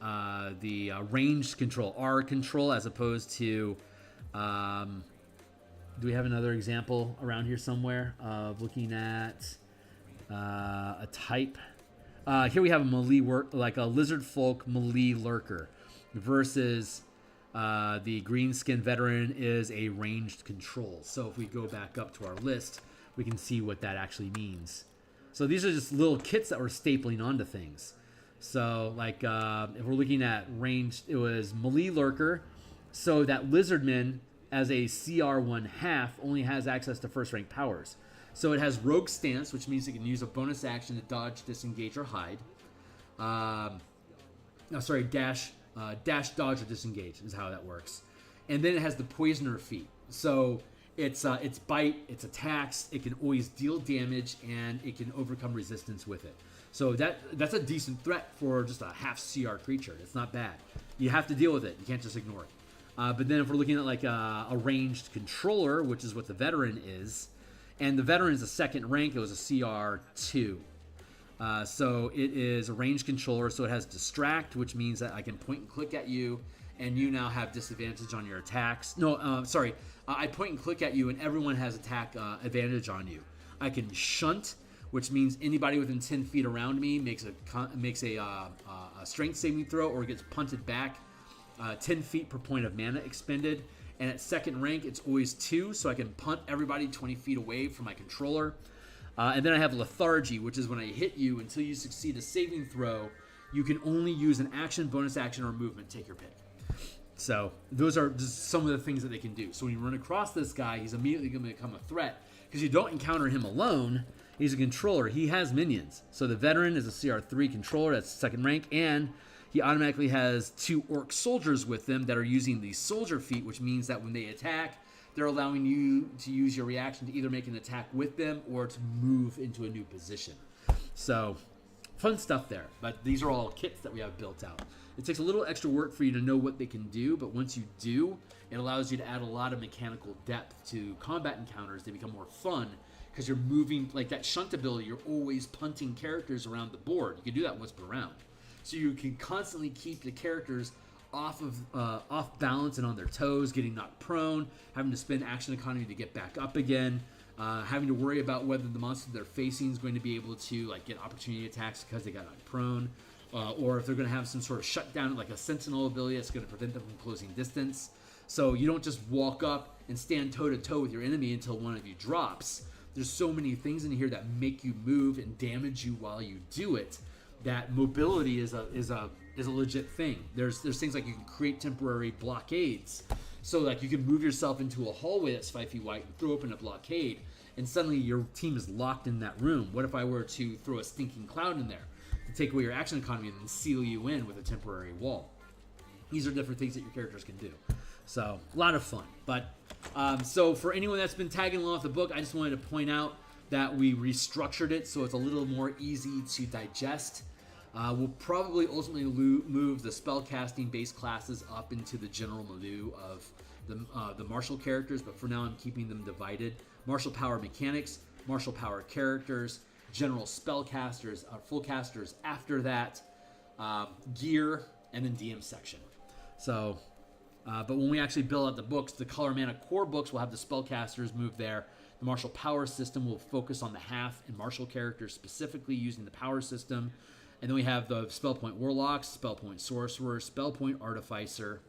the ranged control, R control, as opposed to, do we have another example around here somewhere of looking at a type? Here we have a melee like a Lizard Folk melee lurker versus the Green Skin Veteran is a ranged control. So if we go back up to our list, we can see what that actually means. So these are just little kits that we're stapling onto things. So like if we're looking at ranged, it was melee lurker. So that Lizardman as a CR1 half only has access to 1st rank powers. So it has Rogue Stance, which means it can use a bonus action to dodge, disengage, or hide. Dash, dodge, or disengage is how that works. And then it has the Poisoner feat. So it's bite, it's attacks, it can always deal damage, and it can overcome resistance with it. So that's a decent threat for just a half CR creature. It's not bad. You have to deal with it. You can't just ignore it. But then if we're looking at like a ranged controller, which is what the Veteran is, and the Veteran is a 2nd rank, it was a CR2. So it is a ranged controller, so it has Distract, which means that I can point and click at you, and you now have disadvantage on your attacks. I point and click at you, and everyone has attack advantage on you. I can Shunt, which means anybody within 10 feet around me makes a strength saving throw or gets punted back 10 feet per point of mana expended. And at 2nd rank, it's always 2, so I can punt everybody 20 feet away from my controller. And then I have Lethargy, which is when I hit you, until you succeed a saving throw, you can only use an action, bonus action, or movement. Take your pick. So those are just some of the things that they can do. So when you run across this guy, he's immediately going to become a threat, because you don't encounter him alone. He's a controller. He has minions. So the Veteran is a CR3 controller. That's 2nd rank. And he automatically has 2 Orc soldiers with them that are using the Soldier feat, which means that when they attack, they're allowing you to use your reaction to either make an attack with them or to move into a new position. So fun stuff there. But these are all kits that we have built out. It takes a little extra work for you to know what they can do, but once you do, it allows you to add a lot of mechanical depth to combat encounters. They become more fun because you're moving, like that Shunt ability, you're always punting characters around the board. You can do that once per round. So you can constantly keep the characters off balance and on their toes, getting knocked prone, having to spend action economy to get back up again, having to worry about whether the monster they're facing is going to be able to like get opportunity attacks because they got knocked prone, or if they're going to have some sort of shutdown, like a sentinel ability that's going to prevent them from closing distance. So you don't just walk up and stand toe to toe with your enemy until one of you drops. There's so many things in here that make you move and damage you while you do it, that mobility is a legit thing. There's things like you can create temporary blockades. So like you can move yourself into a hallway that's 5 feet wide and throw open a blockade, and suddenly your team is locked in that room. What if I were to throw a stinking cloud in there to take away your action economy and then seal you in with a temporary wall? These are different things that your characters can do. So a lot of fun. But so for anyone that's been tagging along with the book, I just wanted to point out that we restructured it so it's a little more easy to digest. We'll probably ultimately move the spellcasting based classes up into the general menu of the martial characters, but for now I'm keeping them divided. Martial power mechanics, martial power characters, general spellcasters, full casters after that, gear, and then DM section. So, but when we actually build out the books, the Color Mana core books will have the spellcasters move there. The martial power system will focus on the half and martial characters specifically using the power system. And then we have the spell point warlocks, spell point sorcerer, spell point artificer,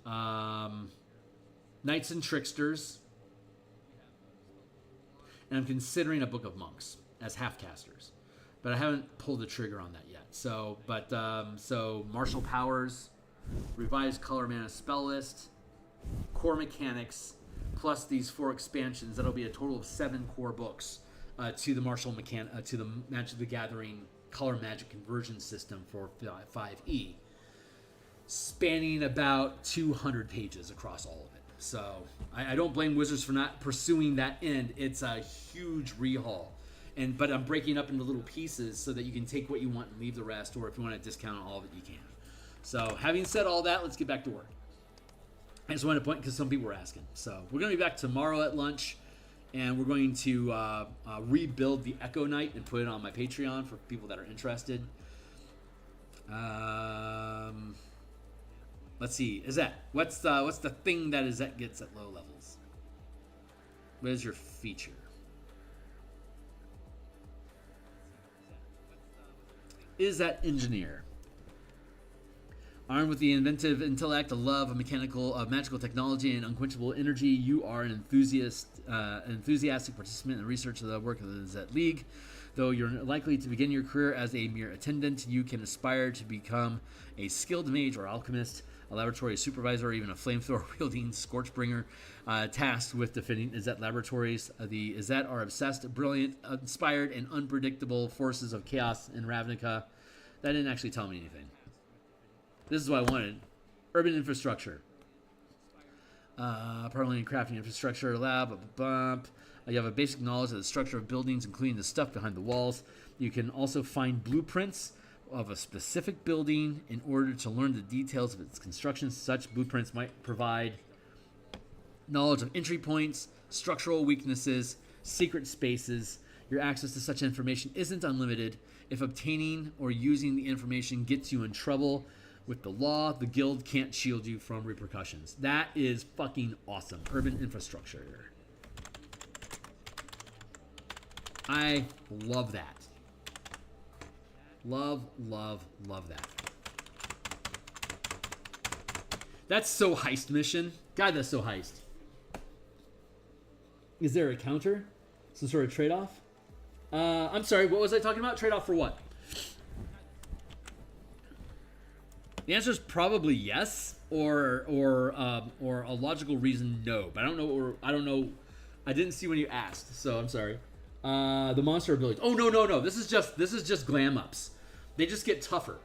knights and tricksters. And I'm considering a book of monks as half casters, but I haven't pulled the trigger on that yet. So, so martial powers, revised color mana spell list, core mechanics, plus these 4 expansions. That'll be a total of 7 core books to the martial to the Magic the Gathering color magic conversion system for 5e, spanning about 200 pages across all of it. So I don't blame Wizards for not pursuing that end. It's a huge rehaul, but I'm breaking up into little pieces so that you can take what you want and leave the rest, or if you want to discount on all of it, you can. So having said all that, let's get back to work. I just wanted to point because some people were asking. So we're going to be back tomorrow at lunch, and we're going to rebuild the Echo Knight and put it on my Patreon for people that are interested. Let's see. Izzet, what's the thing that Izzet gets at low levels? What is your feature? Izzet Engineer. Armed with the inventive intellect, a love of magical technology, and unquenchable energy, you are an enthusiastic participant in the research of the work of the Izzet League. Though you're likely to begin your career as a mere attendant, you can aspire to become a skilled mage or alchemist, a laboratory supervisor, or even a flamethrower-wielding Scorchbringer tasked with defending Izzet laboratories. The Izzet are obsessed, brilliant, inspired, and unpredictable forces of chaos in Ravnica. That didn't actually tell me anything. This is what I wanted. Urban infrastructure. Parliament crafting infrastructure lab. You have a basic knowledge of the structure of buildings, including the stuff behind the walls. You can also find blueprints of a specific building in order to learn the details of its construction. Such blueprints might provide knowledge of entry points, structural weaknesses, secret spaces. Your access to such information isn't unlimited. If obtaining or using the information gets you in trouble with the law, the guild can't shield you from repercussions. That is fucking awesome. Urban infrastructure. I love that. Love, love, love that. That's so heist mission. God, that's so heist. Is there a counter? Some sort of trade-off? I'm sorry, what was I talking about? Trade-off for what? The answer is probably yes, or a logical reason no. But I don't know. I didn't see when you asked, so I'm sorry. The monster abilities. Oh no. This is just glam ups. They just get tougher.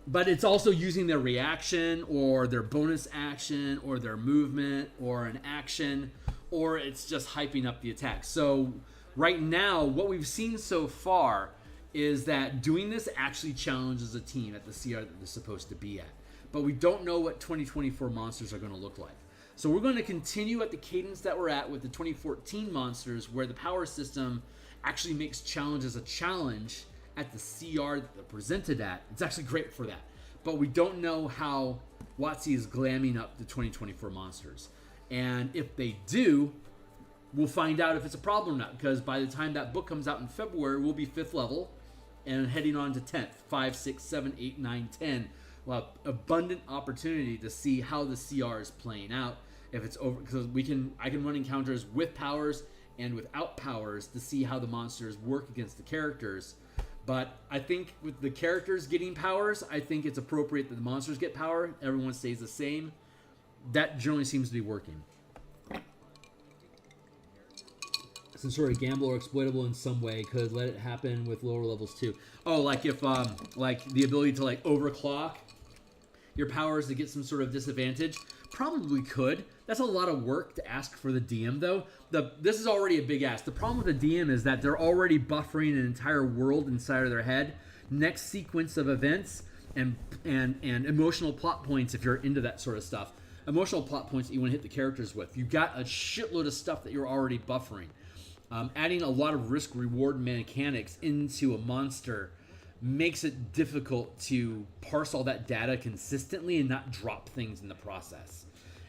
But it's also using their reaction or their bonus action or their movement or an action, or it's just hyping up the attack. So right now, what we've seen so far is that doing this actually challenges a team at the CR that they're supposed to be at. But we don't know what 2024 monsters are going to look like. So we're going to continue at the cadence that we're at with the 2014 monsters, where the power system actually makes challenges a challenge at the CR that they're presented at. It's actually great for that. But we don't know how WotC is glamming up the 2024 monsters. And if they do, we'll find out if it's a problem or not. Because by the time that book comes out in February, we'll be 5th level and heading on to 10th. 5, 6, 7, 8, 9, 10. We'll have abundant opportunity to see how the CR is playing out. If it's over, because I can run encounters with powers and without powers to see how the monsters work against the characters. But I think with the characters getting powers, I think it's appropriate that the monsters get power. Everyone stays the same. That generally seems to be working. Some sort of gamble or exploitable in some way could let it happen with lower levels too. Oh, like if like the ability to like overclock your powers to get some sort of disadvantage. Probably could. That's a lot of work to ask for the DM, though. This is already a big ask. The problem with the DM is that they're already buffering an entire world inside of their head. Next sequence of events and emotional plot points, if you're into that sort of stuff. Emotional plot points that you want to hit the characters with. You've got a shitload of stuff that you're already buffering. Adding a lot of risk-reward mechanics into a monster makes it difficult to parse all that data consistently and not drop things in the process.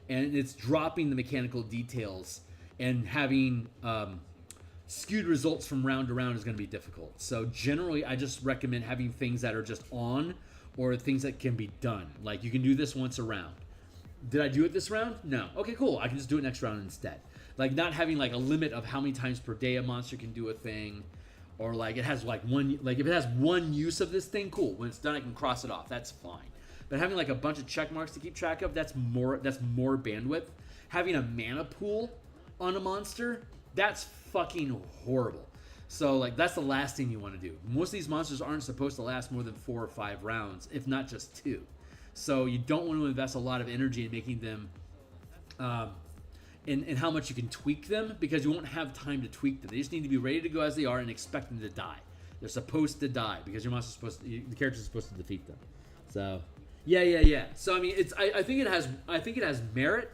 And it's dropping the mechanical details and having skewed results from round to round is going to be difficult. So generally, I just recommend having things that are just on or things that can be done. Like you can do this once a round. Did I do it this round? No. Okay, cool. I can just do it next round instead. Like not having like a limit of how many times per day a monster can do a thing, or like it has like one, like if it has one use of this thing, cool. When it's done, I can cross it off. That's fine. But having like a bunch of check marks to keep track of, that's more bandwidth. Having a mana pool on a monster, that's fucking horrible. So like that's the last thing you want to do. Most of these monsters aren't supposed to last more than 4 or 5 rounds, if not just 2. So you don't want to invest a lot of energy in making them in how much you can tweak them, because you won't have time to tweak them. They just need to be ready to go as they are and expect them to die. They're supposed to die because your monster's supposed to, the character's supposed to defeat them. So yeah. So I mean, I think it has merit,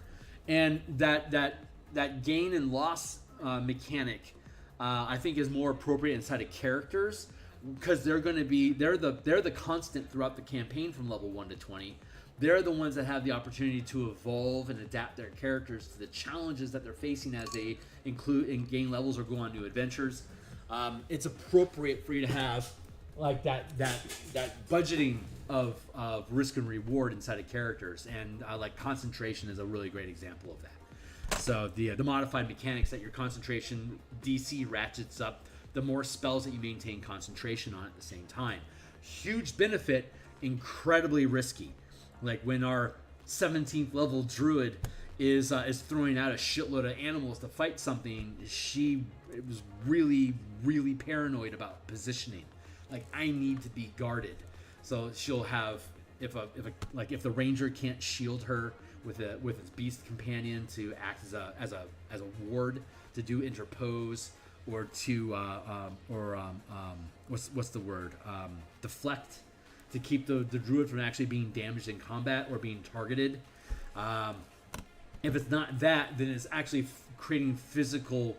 and that gain and loss mechanic I think is more appropriate inside of characters, because they're the constant throughout the campaign from level 1 to 20. They're the ones that have the opportunity to evolve and adapt their characters to the challenges that they're facing as they include and gain levels or go on new adventures. It's appropriate for you to have like that budgeting of risk and reward inside of characters, and like concentration is a really great example of that. So the modified mechanics that your concentration DC ratchets up, the more spells that you maintain concentration on at the same time. Huge benefit, incredibly risky. Like when our 17th level druid is throwing out a shitload of animals to fight something, it was really, really paranoid about positioning. Like, I need to be guarded. So she'll have, if the ranger can't shield her with its beast companion to act as a ward, to do interpose, or to what's the word, deflect, to keep the druid from actually being damaged in combat or being targeted. If it's not that, then it's actually creating physical,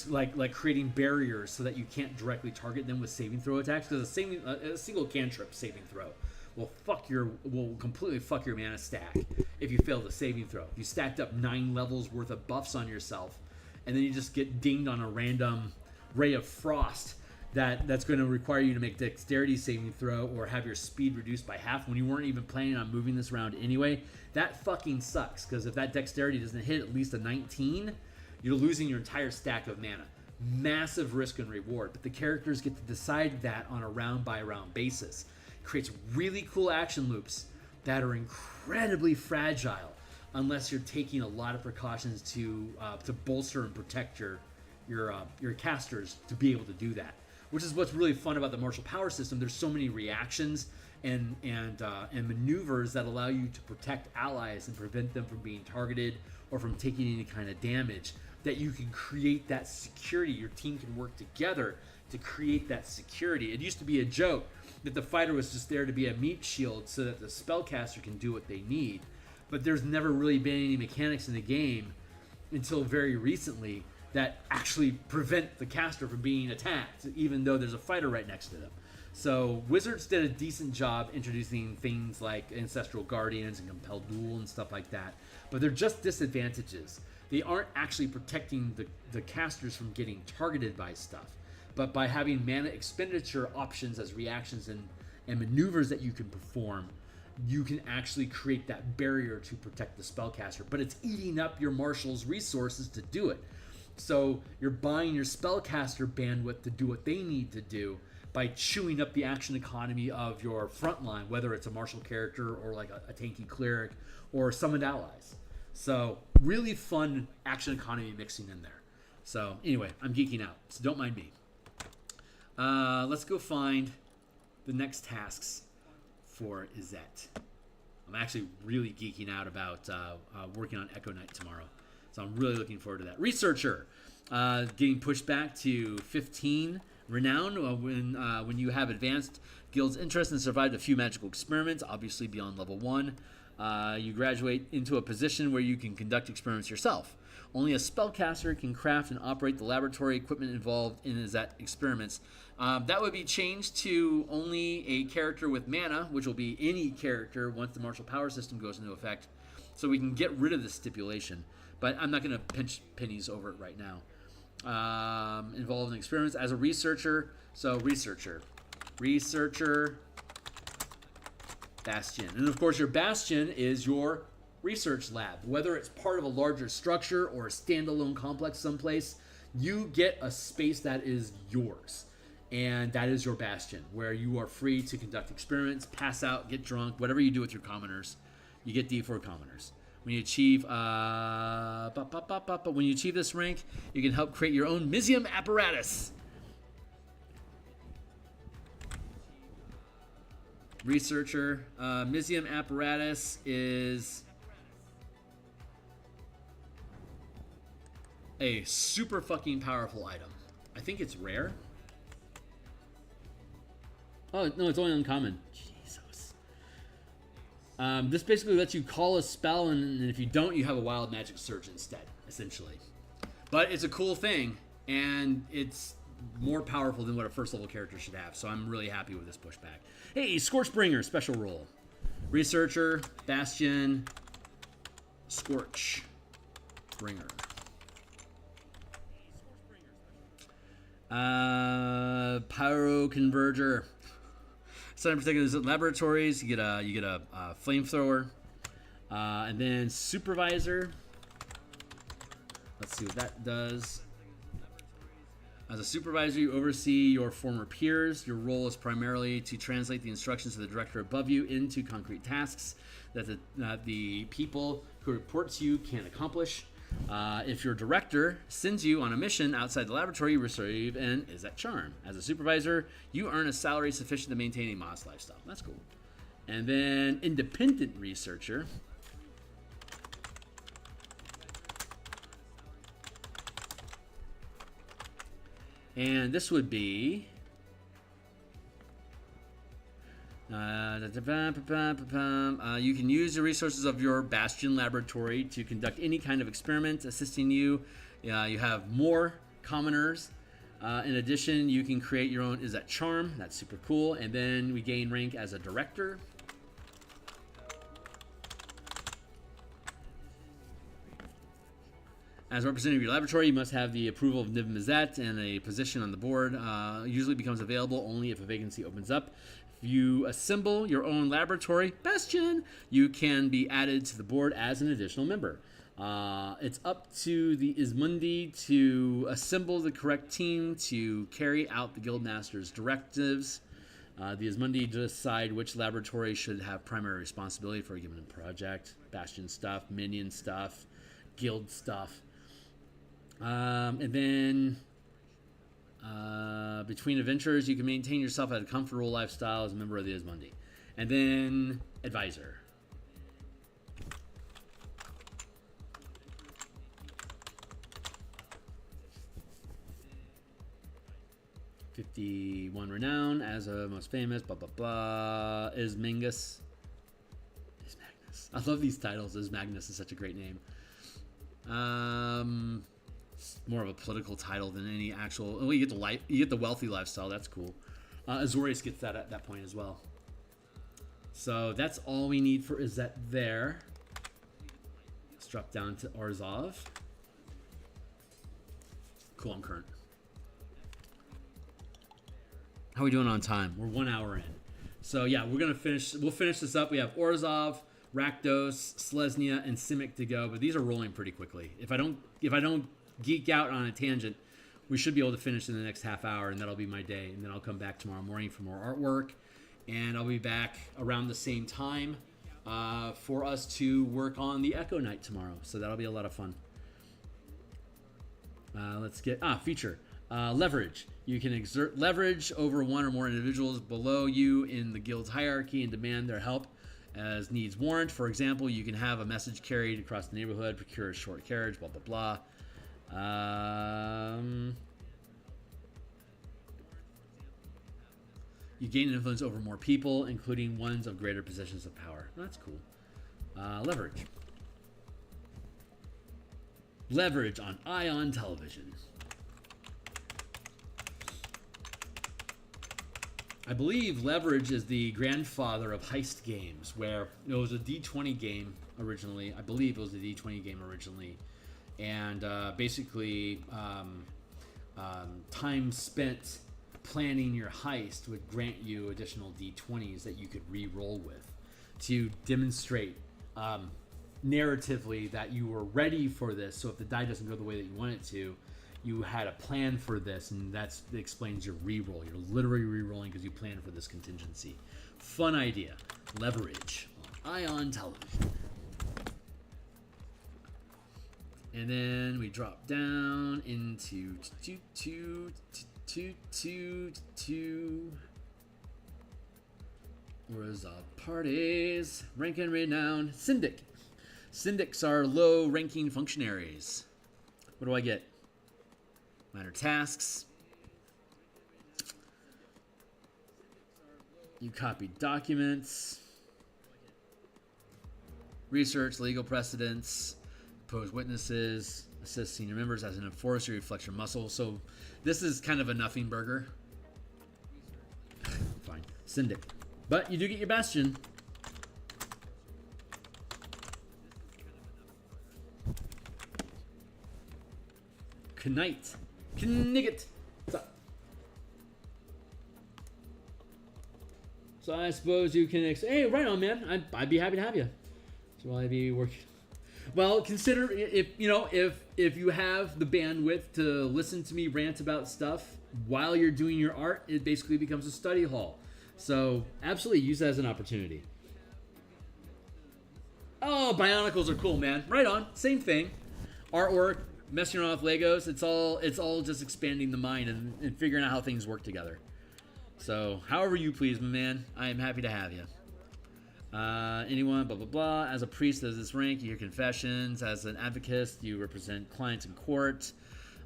like creating barriers so that you can't directly target them with saving throw attacks, because a single cantrip saving throw will completely fuck your mana stack if you fail the saving throw. If you stacked up 9 levels worth of buffs on yourself, and then you just get dinged on a random ray of frost that's going to require you to make dexterity saving throw or have your speed reduced by half when you weren't even planning on moving this round anyway, that fucking sucks, because if that dexterity doesn't hit at least a 19, you're losing your entire stack of mana. Massive risk and reward, but the characters get to decide that on a round by round basis. It creates really cool action loops that are incredibly fragile unless you're taking a lot of precautions to bolster and protect your casters to be able to do that. Which is what's really fun about the martial power system. There's so many reactions and maneuvers that allow you to protect allies and prevent them from being targeted or from taking any kind of damage, that you can create that security. Your team can work together to create that security. It used to be a joke that the fighter was just there to be a meat shield so that the spellcaster can do what they need. But there's never really been any mechanics in the game until very recently that actually prevent the caster from being attacked, even though there's a fighter right next to them. So Wizards did a decent job introducing things like Ancestral Guardians and Compelled Duel and stuff like that, but they're just disadvantages. They aren't actually protecting the casters from getting targeted by stuff, but by having mana expenditure options as reactions and maneuvers that you can perform, you can actually create that barrier to protect the spellcaster, but it's eating up your marshal's resources to do it. So you're buying your spellcaster bandwidth to do what they need to do by chewing up the action economy of your front line, whether it's a martial character or like a tanky cleric or summoned allies. So really fun action economy mixing in there. So anyway, I'm geeking out, so don't mind me. Let's go find the next tasks for Izette. I'm actually really geeking out about working on Echo Knight tomorrow. So I'm really looking forward to that. Researcher, getting pushed back to 15 renown when you have advanced guild's interest and survived a few magical experiments, obviously beyond level 1. You graduate into a position where you can conduct experiments yourself. Only a spellcaster can craft and operate the laboratory equipment involved in Izzet experiments. That would be changed to only a character with mana, which will be any character once the martial power system goes into effect. So we can get rid of this stipulation. But I'm not going to pinch pennies over it right now. Involved in experiments as a researcher. So researcher, bastion. And of course your bastion is your research lab. Whether it's part of a larger structure or a standalone complex someplace, you get a space that is yours. And that is your bastion, where you are free to conduct experiments, pass out, get drunk, whatever you do with your commoners. You get D4 commoners. When you achieve when you achieve this rank, you can help create your own Mysium apparatus. Researcher. Mysium apparatus is a super fucking powerful item. I think it's rare. Oh, no, it's only uncommon. Jesus. This basically lets you call a spell, and if you don't, you have a wild magic surge instead, essentially. But it's a cool thing, and it's more powerful than what a first level character should have, so I'm really happy with this pushback. Hey, Scorchbringer, special role. Researcher, Bastion, Scorchbringer. Pyroconverger. Sign up for laboratories. You get a flamethrower, and then supervisor. Let's see what that does. As a supervisor, you oversee your former peers. Your role is primarily to translate the instructions of the director above you into concrete tasks that the people who report to you can accomplish. If your director sends you on a mission outside the laboratory, you receive an Izzet charm. As a supervisor, you earn a salary sufficient to maintain a modest lifestyle. That's cool. And then independent researcher. And this would be you can use the resources of your Bastion laboratory to conduct any kind of experiment assisting you. You have more commoners. In addition, you can create your own Izzet charm. That's super cool. And then we gain rank as a director. As a representative of your laboratory, you must have the approval of DMsGuild, and a position on the board usually becomes available only if a vacancy opens up. If you assemble your own laboratory, Bastion, you can be added to the board as an additional member. It's up to the Ismundi to assemble the correct team to carry out the Guildmaster's directives. The Ismundi decide which laboratory should have primary responsibility for a given project. Bastion stuff, minion stuff, guild stuff. And then between adventures, you can maintain yourself at a comfortable lifestyle as a member of the Ismundi. And then advisor. '51 renown as a most famous. Blah blah blah. Ismagnus. I love these titles. Ismagnus is such a great name. More of a political title than any actual. Oh, you get the wealthy lifestyle. That's cool. Azorius gets that at that point as well. So that's all we need for Izzet there. Let's drop down to Orzhov. Cool, I'm current. How are we doing on time? We're 1 hour in. So yeah, we'll finish this up. We have Orzhov, Rakdos, Selesnya, and Simic to go, but these are rolling pretty quickly. If I don't geek out on a tangent, we should be able to finish in the next half hour, and that'll be my day. And then I'll come back tomorrow morning for more artwork, and I'll be back around the same time for us to work on the Echo Knight tomorrow. So that'll be a lot of fun. Let's get feature. Leverage. You can exert leverage over one or more individuals below you in the guild's hierarchy and demand their help as needs warrant. For example, you can have a message carried across the neighborhood, procure a short carriage, blah, blah, blah. You gain influence over more people, including ones of greater positions of power. That's cool. Leverage. Leverage on Ion Television. I believe Leverage is the grandfather of heist games, where it was a D20 game originally. I believe it was a D20 game originally. And basically, time spent planning your heist would grant you additional D20s that you could re-roll with to demonstrate narratively that you were ready for this. So if the die doesn't go the way that you want it to, you had a plan for this, and that explains your re-roll. You're literally re-rolling because you planned for this contingency. Fun idea. Leverage on Ion Television. And then we drop down into Resolve parties. Rank and renown. Syndic. Syndics are low-ranking functionaries. What do I get? Minor tasks. You copy documents. Research legal precedents. Oppose witnesses. Assist senior members as an enforcer. You flex your muscle. So this is kind of a nothing burger. Fine. Syndic. But you do get your bastion. Knight. Knigget. What's up? So I suppose you can. Hey, right on, man. I'd be happy to have you. So will I be working? Well, consider if you have the bandwidth to listen to me rant about stuff while you're doing your art, it basically becomes a study hall. So absolutely use that as an opportunity. Oh, Bionicles are cool, man. Right on. Same thing. Artwork. Messing around with Legos, it's all just expanding the mind and figuring out how things work together. So, however you please, my man, I am happy to have you. Anyone, blah, blah, blah. As a priest of this rank, you hear confessions. As an advocate, you represent clients in court.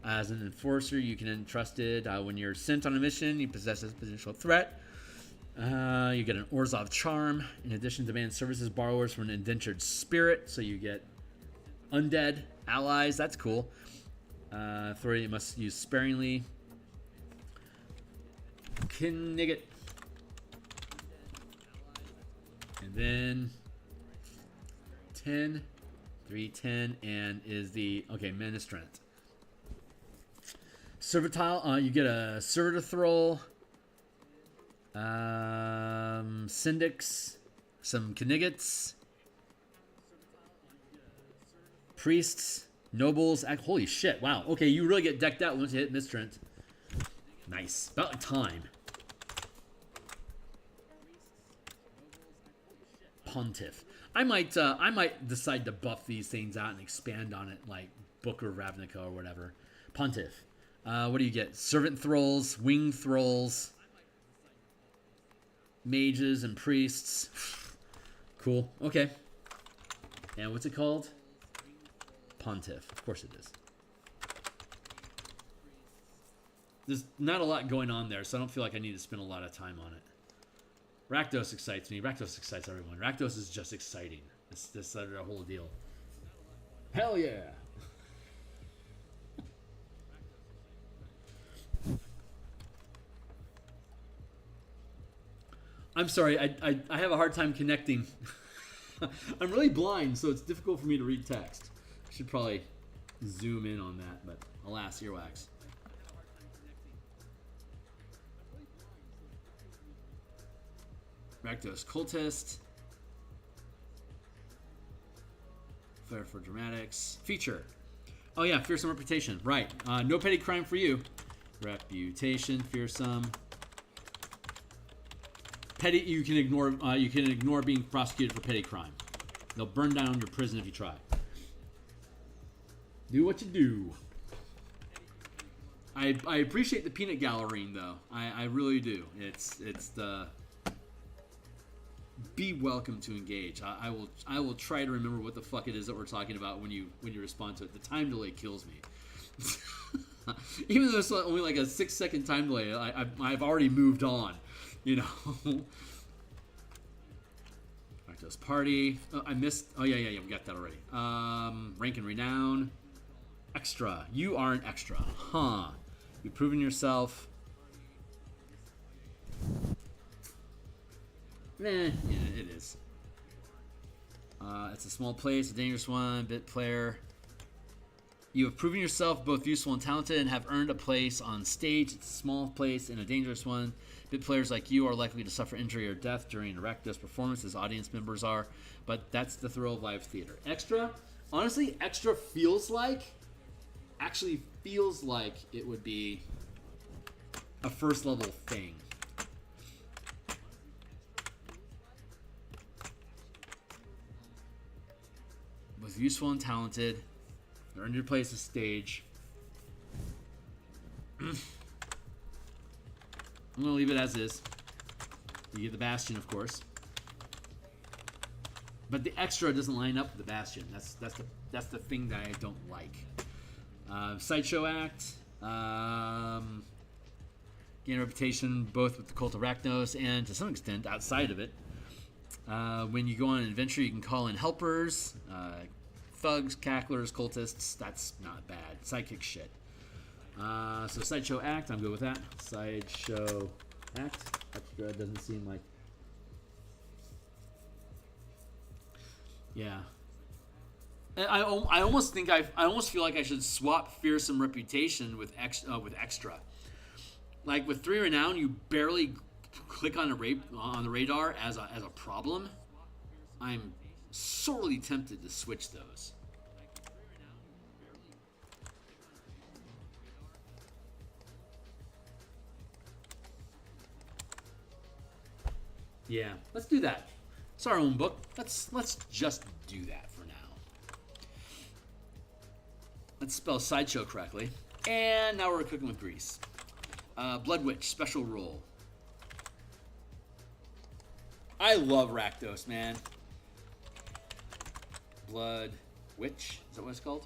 As an enforcer, you can entrusted. When you're sent on a mission, you possess a potential threat. You get an Orzhov charm. In addition, demand services borrowers from an indentured spirit, so you get undead allies. That's cool. Authority must use sparingly. Knigget. And then 10, 3, 10, and is the ministrant. Servitile. You get a servitor thrall. Syndics. Some Kniggets. Priests, nobles, holy shit, wow. Okay, you really get decked out once you hit Mistrant. Nice. About time. Pontiff. I might decide to buff these things out and expand on it like Book of Ravnica or whatever. Pontiff. What do you get? Servant thralls, wing thralls, mages and priests. Cool. Okay. And what's it called? Pontiff. Of course it is. There's not a lot going on there, so I don't feel like I need to spend a lot of time on it. Rakdos excites me. Rakdos excites everyone. Rakdos is just exciting. It's this a whole deal. Hell yeah! I'm sorry, I have a hard time connecting. I'm really blind, so it's difficult for me to read text. I should probably zoom in on that, but alas, earwax. Rakdos Cultist. Fair for Dramatics. Feature. Oh yeah, Fearsome Reputation. Right. No petty crime for you. Reputation, fearsome. Petty, you can ignore being prosecuted for petty crime. They'll burn down your prison if you try. Do what you do. I appreciate the peanut gallery though. I really do. It's the be welcome to engage. I will try to remember what the fuck it is that we're talking about when you respond to it. The time delay kills me. Even though it's only like a 6-second time delay, I've already moved on. You know. Rakdos Party. Oh, I missed. Oh yeah, we got that already. Rank and renown. Extra. You are an extra. Huh. You've proven yourself. Yeah, it is. It's a small place, a dangerous one, bit player. You have proven yourself both useful and talented and have earned a place on stage. It's a small place and a dangerous one. Bit players like you are likely to suffer injury or death during Rakdos performance, as audience members are, but that's the thrill of live theater. Extra? Honestly, extra actually feels like it would be a first level thing. Was useful and talented. Earned your place on stage. I'm gonna leave it as is. You get the Bastion, of course, but the extra doesn't line up with the Bastion. That's the thing that I don't like. Sideshow act. Gain reputation both with the Cult of Rakdos and to some extent outside of it. When you go on an adventure, you can call in helpers, thugs, cacklers, cultists. That's not bad. Sidekick shit. So Sideshow Act, I'm good with that. Sideshow Act. Extra doesn't seem like... Yeah. And I almost think I almost feel like I should swap Fearsome Reputation with extra. Like with 3 Renown, you barely click on the radar as a problem. I'm sorely tempted to switch those. Yeah, let's do that. It's our own book. Let's just do that for now. Let's spell Sideshow correctly. And now we're cooking with grease. Blood Witch, special role. I love Rakdos, man. Blood Witch, is that what it's called?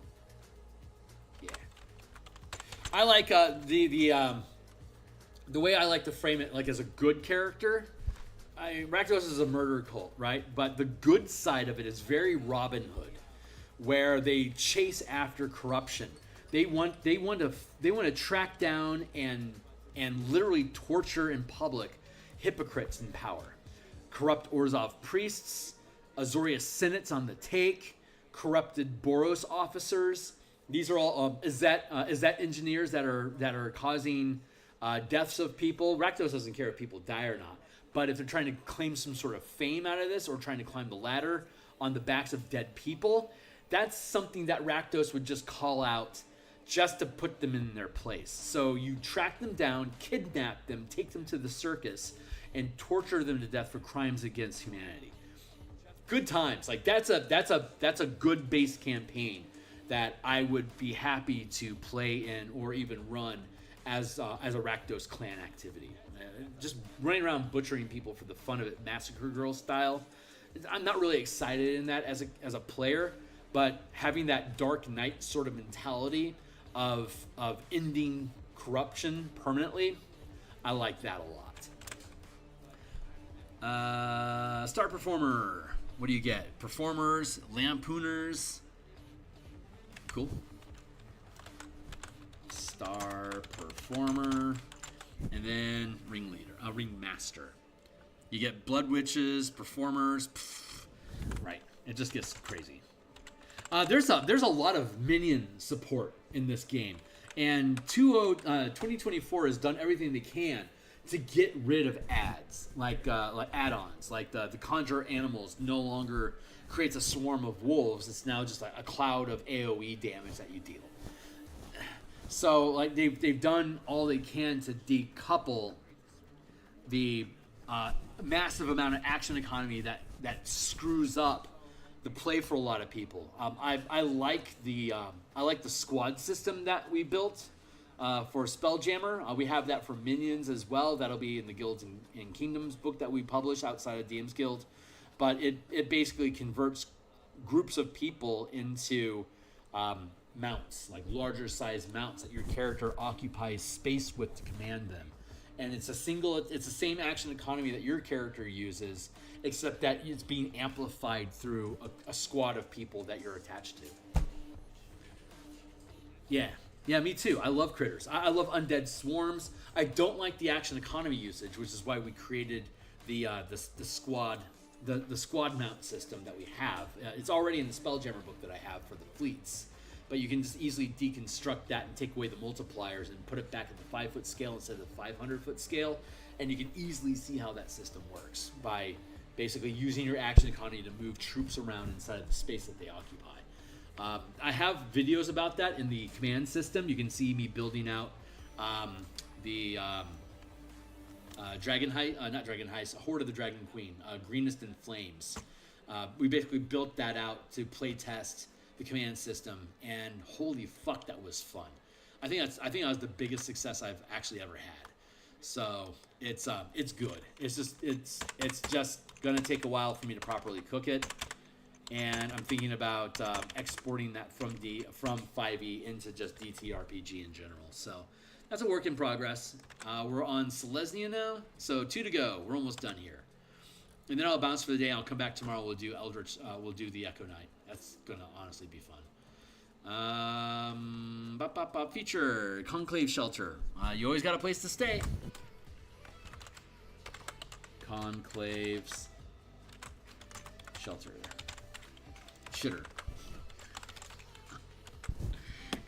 Yeah. I like the way I like to frame it, like as a good character. Rakdos is a murder cult, right? But the good side of it is very Robin Hood, where they chase after corruption. They want to track down and literally torture in public hypocrites in power. Corrupt Orzhov priests, Azorius senates on the take, corrupted Boros officers. These are all is that engineers that are causing deaths of people. Rakdos doesn't care if people die or not. But if they're trying to claim some sort of fame out of this or trying to climb the ladder on the backs of dead people, that's something that Rakdos would just call out just to put them in their place. So you track them down, kidnap them, take them to the circus, and torture them to death for crimes against humanity. Good times. Like that's a good base campaign that I would be happy to play in or even run as a Rakdos clan activity. Just running around butchering people for the fun of it, Massacre Girl style. I'm not really excited in that as a player, but having that Dark Knight sort of mentality of ending corruption permanently, I like that a lot. Star Performer. What do you get? Performers, Lampooners. Cool. Star Performer. And then Ringmaster. You get Blood Witches, Performers. Right. It just gets crazy. There's a lot of minion support in this game. And 2024 has done everything they can to get rid of ads, like add-ons. Like the Conjure Animals no longer creates a swarm of wolves. It's now just a cloud of AoE damage that you deal. So like they've done all they can to decouple the massive amount of action economy that screws up the play for a lot of people. I like the squad system that we built for Spelljammer. We have that for minions as well. That'll be in the Guilds and Kingdoms book that we publish outside of DMsGuild. But it basically converts groups of people into mounts, like larger size mounts that your character occupies space with to command them. And it's the same action economy that your character uses, except that it's being amplified through a squad of people that you're attached to. Yeah. Yeah, me too. I love critters. I love undead swarms. I don't like the action economy usage, which is why we created the squad the squad mount system that we have. It's already in the Spelljammer book that I have for the fleets, but you can just easily deconstruct that and take away the multipliers and put it back at the 5-foot scale instead of the 500-foot scale, and you can easily see how that system works by basically using your action economy to move troops around inside of the space that they occupy. I have videos about that in the command system. You can see me building out the Dragon Heist, not Dragon Heist, Horde of the Dragon Queen, Greenest in Flames. We basically built that out to play test the command system, and holy fuck, that was fun. I think that was the biggest success I've actually ever had. So it's good. It's just gonna take a while for me to properly cook it. And I'm thinking about exporting that from 5e into just DTRPG in general. So that's a work in progress. We're on Selesnya now, so 2 to go. We're almost done here. And then I'll bounce for the day. I'll come back tomorrow. We'll do Eldritch. We'll do the Echo Knight. That's gonna honestly be fun. Feature Conclave Shelter. You always got a place to stay. Conclave's Shelter. Shitter.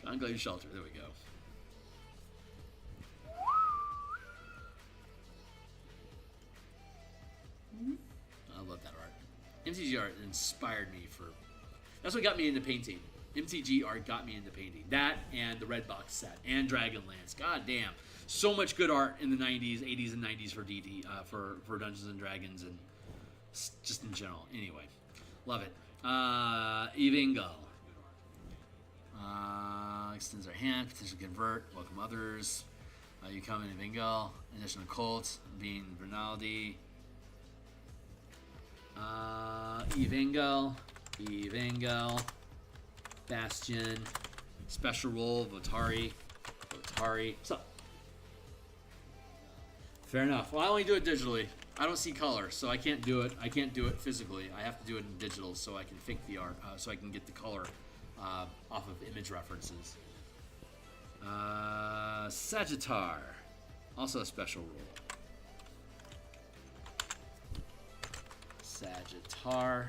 Conclave Shelter. There we go. I love that art. MTG art inspired me for... That's what got me into painting. MTG art got me into painting. That and the Red Box set and Dragonlance. God damn. So much good art in the 90s, 80s, and 90s for DD, for Dungeons and Dragons and just in general. Anyway, love it. Evingal. Extends our hand, potentially convert, welcome others. You come in Evingal, additional cult, being Vernaldi. Evingal, Bastion, special role, Votari. What's up? Fair enough. Well, I only do it digitally. I don't see color, so I can't do it. I can't do it physically. I have to do it in digital so I can fake the art, so I can get the color off of image references. Sagittar, also a special rule. Sagittar.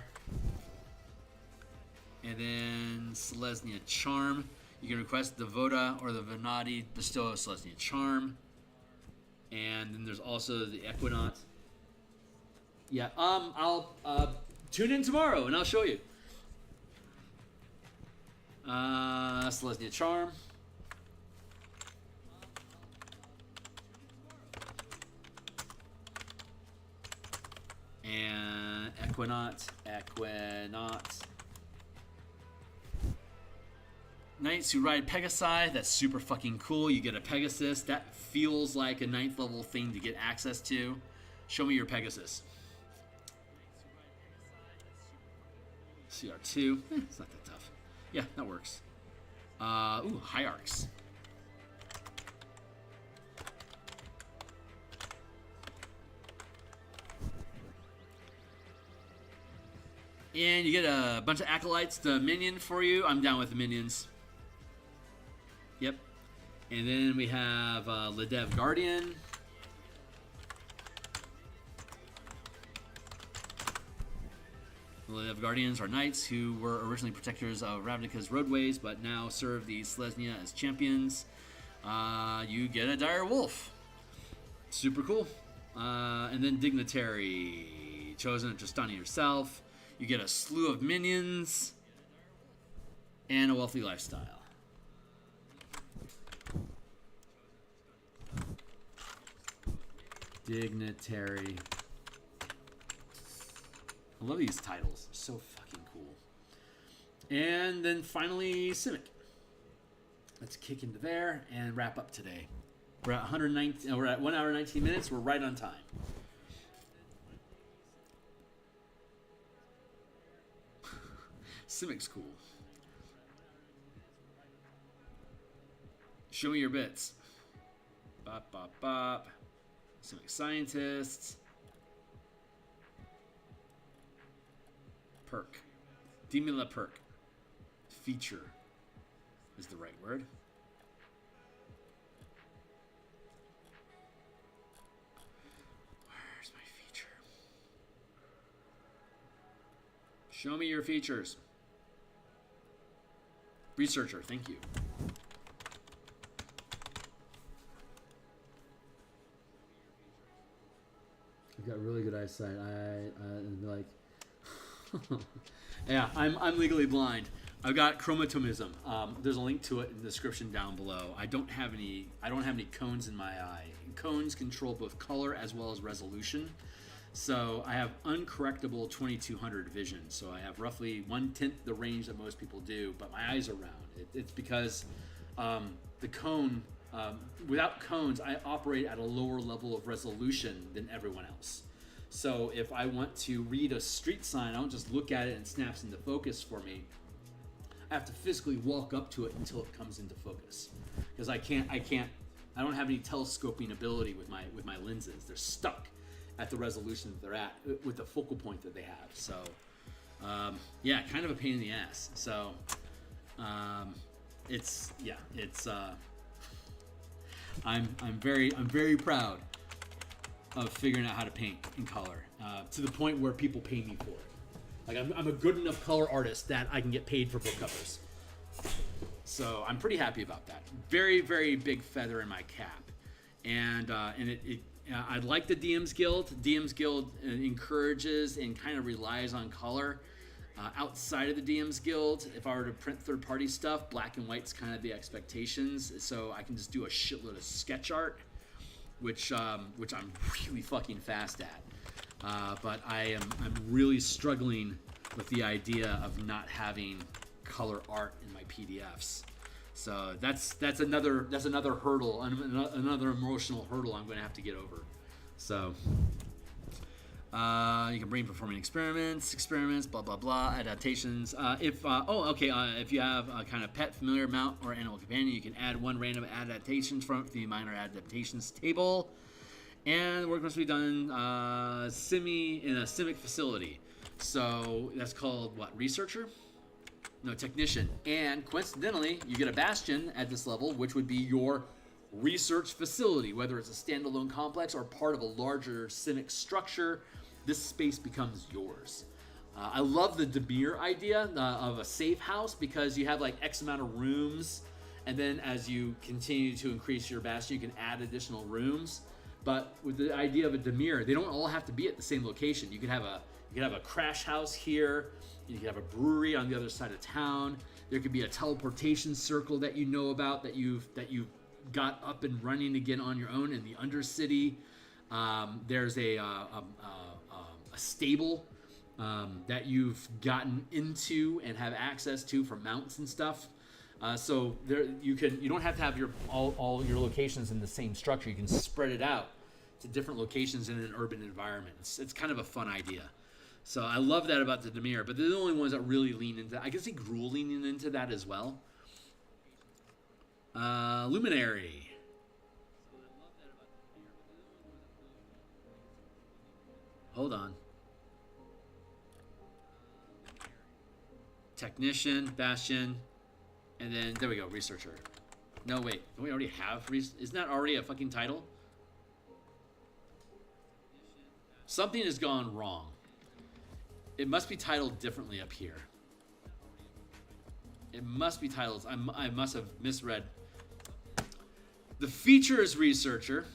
And then Selesnya Charm. You can request the Voda or the Venati bestow a Selesnya Charm. And then there's also the Equinaut. Yeah, I'll tune in tomorrow and I'll show you. Selesnya Charm. And Equinaut. Knights who ride Pegasi, that's super fucking cool. You get a Pegasus. That feels like a 9th level thing to get access to. Show me your Pegasus. CR2. It's not that tough. Yeah, that works. Hierarchs. And you get a bunch of acolytes to minion for you. I'm down with the minions. Yep. And then we have Ledev Guardian. The Ledev Guardians are knights who were originally protectors of Ravnica's roadways, but now serve the Selesnya as champions. You get a dire wolf. Super cool. And then Dignitary, chosen at Tristani yourself. You get a slew of minions and a wealthy lifestyle. Dignitary. I love these titles. They're so fucking cool. And then finally, Simic. Let's kick into there and wrap up today. We're at 119. We're at 1 hour 19 minutes. We're right on time. Simic's cool. Show me your bits. Bop, bop, bop. Simic Scientists. Perk. Demila perk. Feature is the right word. Show me your features. Researcher, thank you. I've got really good eyesight. I'm like, yeah, I'm legally blind. I've got chromatomism. There's a link to it in the description down below. I don't have any cones in my eye. Cones control both color as well as resolution. So I have uncorrectable 2200 vision. So I have roughly 1/10 the range that most people do, but my eyes are round. It's because the cone, without cones, I operate at a lower level of resolution than everyone else. So if I want to read a street sign, I don't just look at it and it snaps into focus for me. I have to physically walk up to it until it comes into focus, because I don't have any telescoping ability with my lenses. They're stuck at the resolution that they're at with the focal point that they have. So yeah, kind of a pain in the ass. So I'm very proud of figuring out how to paint in color, to the point where people pay me for it. Like I'm a good enough color artist that I can get paid for book covers. So I'm pretty happy about that. Very, very big feather in my cap. And I like the DMsGuild. DMsGuild encourages and kind of relies on color. Outside of the DMsGuild, if I were to print third-party stuff, black and white's kind of the expectations. So I can just do a shitload of sketch art, which I'm really fucking fast at. But I'm really struggling with the idea of not having color art in my PDFs. So that's another hurdle, another emotional hurdle I'm going to have to get over. So you can bring performing experiments, blah blah blah, adaptations. If you have a kind of pet, familiar, mount, or animal companion, you can add one random adaptation from the minor adaptations table. And the work must be done in a simic facility. So that's called what? Researcher? No, technician. And coincidentally, you get a bastion at this level, which would be your research facility. Whether it's a standalone complex or part of a larger simic structure, this space becomes yours. I love the Dimir idea of a safe house, because you have like X amount of rooms, and then as you continue to increase your bastion, you can add additional rooms. But with the idea of a Dimir, they don't all have to be at the same location. You could have a crash house here. You could have a brewery on the other side of town. There could be a teleportation circle that you know about that you've got up and running again on your own in the Undercity. There's a stable that you've gotten into and have access to for mounts and stuff. So there you don't have to have all your locations in the same structure. You can spread it out to different locations in an urban environment. It's kind of a fun idea. So I love that about the Dimir, but they're the only ones that really lean into that. I can see Gruul leaning into that as well. Luminary. Hold on. Technician, Bastion, and then there we go, Researcher. No, wait, don't we already have isn't that already a fucking title? Something has gone wrong. It must be titled differently up here. It must be titled, I must have misread. The features Researcher,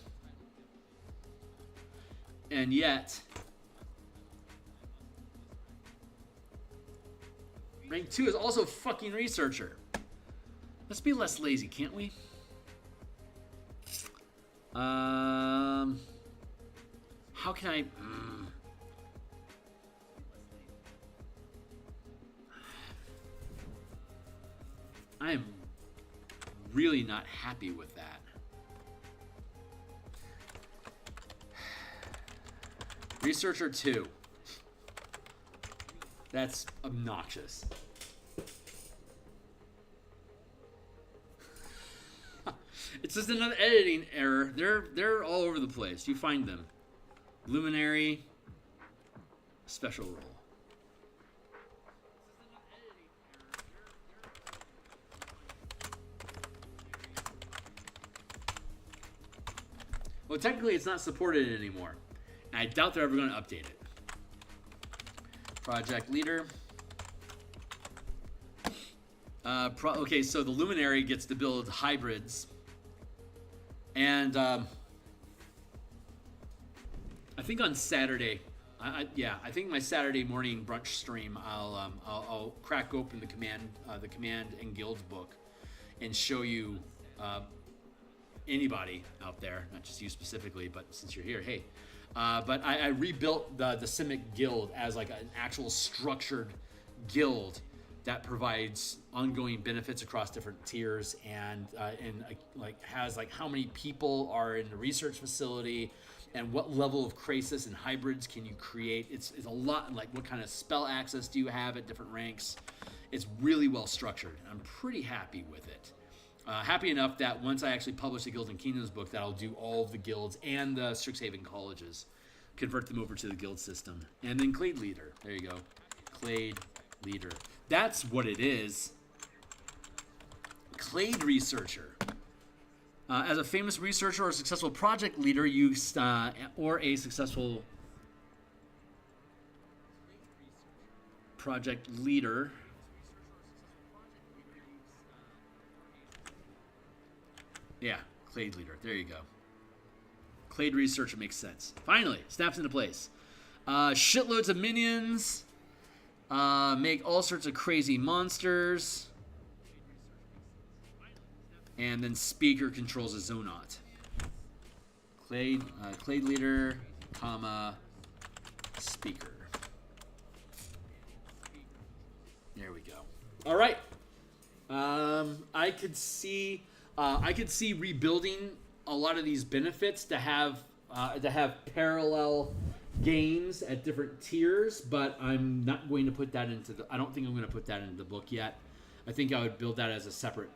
and yet rank 2 is also fucking Researcher. Let's be less lazy, can't we? How can I... I am really not happy with that. Researcher 2. That's obnoxious. It's just another editing error. They're all over the place. You find them. Luminary. Special role. Well, technically it's not supported anymore. And I doubt they're ever going to update it. Project leader. Okay, so the Luminary gets to build hybrids, and I think on Saturday, I think my Saturday morning brunch stream, I'll crack open the command and guilds book, and show you anybody out there, not just you specifically, but since you're here, hey. But I rebuilt the Simic guild as like an actual structured guild that provides ongoing benefits across different tiers, and like has like how many people are in the research facility, and what level of crisis and hybrids can you create. It's a lot, like what kind of spell access do you have at different ranks. It's really well structured. I'm pretty happy with it. Happy enough that once I actually publish the Guilds and Kingdoms book, that I'll do all of the guilds and the Strixhaven colleges, convert them over to the guild system. And then Clade Leader. There you go. Clade Leader. That's what it is. Clade Researcher. As a famous researcher or a successful project leader, or a successful project leader. Yeah, Clade Leader. There you go. Clade Researcher makes sense. Finally, snaps into place. Shitloads of minions. Make all sorts of crazy monsters. And then Speaker controls a Zonot. Clade Leader, comma, Speaker. There we go. All right. I could see rebuilding a lot of these benefits to have parallel games at different tiers, but I'm not going to put that into I don't think I'm going to put that into the book yet. I think I would build that as a separate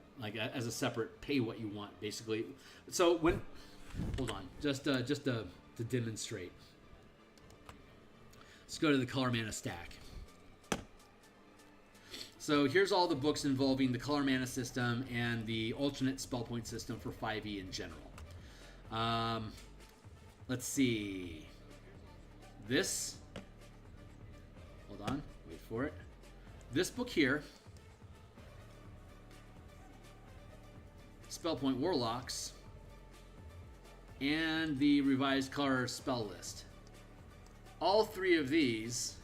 pay what you want, basically. So hold on, just to demonstrate. Let's go to the color mana stack. So here's all the books involving the color mana system and the alternate spell point system for 5e in general. Let's see. This. Hold on. Wait for it. This book here. Spell point Warlocks. And the revised color spell list. All three of these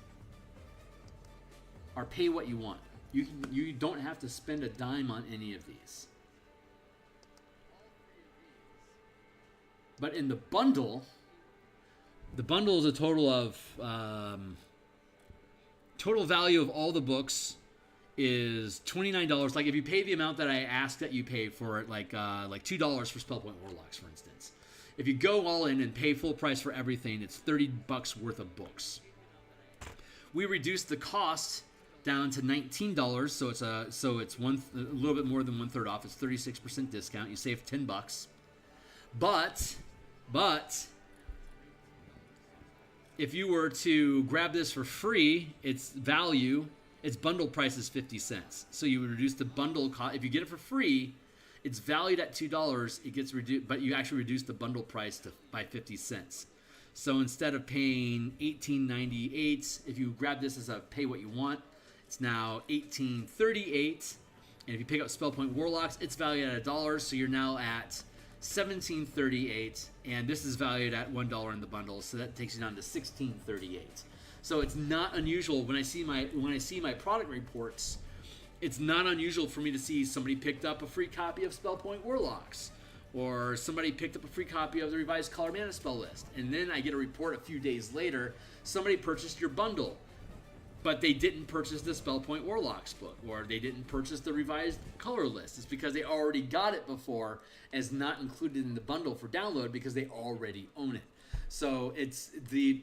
are pay what you want. You don't have to spend a dime on any of these. But in the bundle is a total of total value of all the books is $29. Like if you pay the amount that I asked that you pay for it, like $2 for Spellpoint Warlocks, for instance. If you go all in and pay full price for everything, it's $30 worth of books. We reduced the cost down to $19, so it's a little bit more than 1/3 off. It's 36% discount. You save $10. But if you were to grab this for free, its bundle price is 50 cents. So you would reduce the bundle cost. If you get it for free, it's valued at $2. It gets reduced, but you actually reduce the bundle price by 50 cents. So instead of paying $18.98, if you grab this as a pay what you want, it's now $18.38. And if you pick up Spellpoint Warlocks, it's valued at $1. So you're now at $17.38, and this is valued at $1 in the bundle, so that takes you down to $16.38. So it's not unusual when I see my product reports. It's not unusual for me to see somebody picked up a free copy of Spellpoint Warlocks, or somebody picked up a free copy of the revised color mana spell list, and then I get a report a few days later, somebody purchased your bundle, but they didn't purchase the Spellpoint Warlocks book, or they didn't purchase the revised color list. It's because they already got it before as not included in the bundle for download because they already own it. So it's the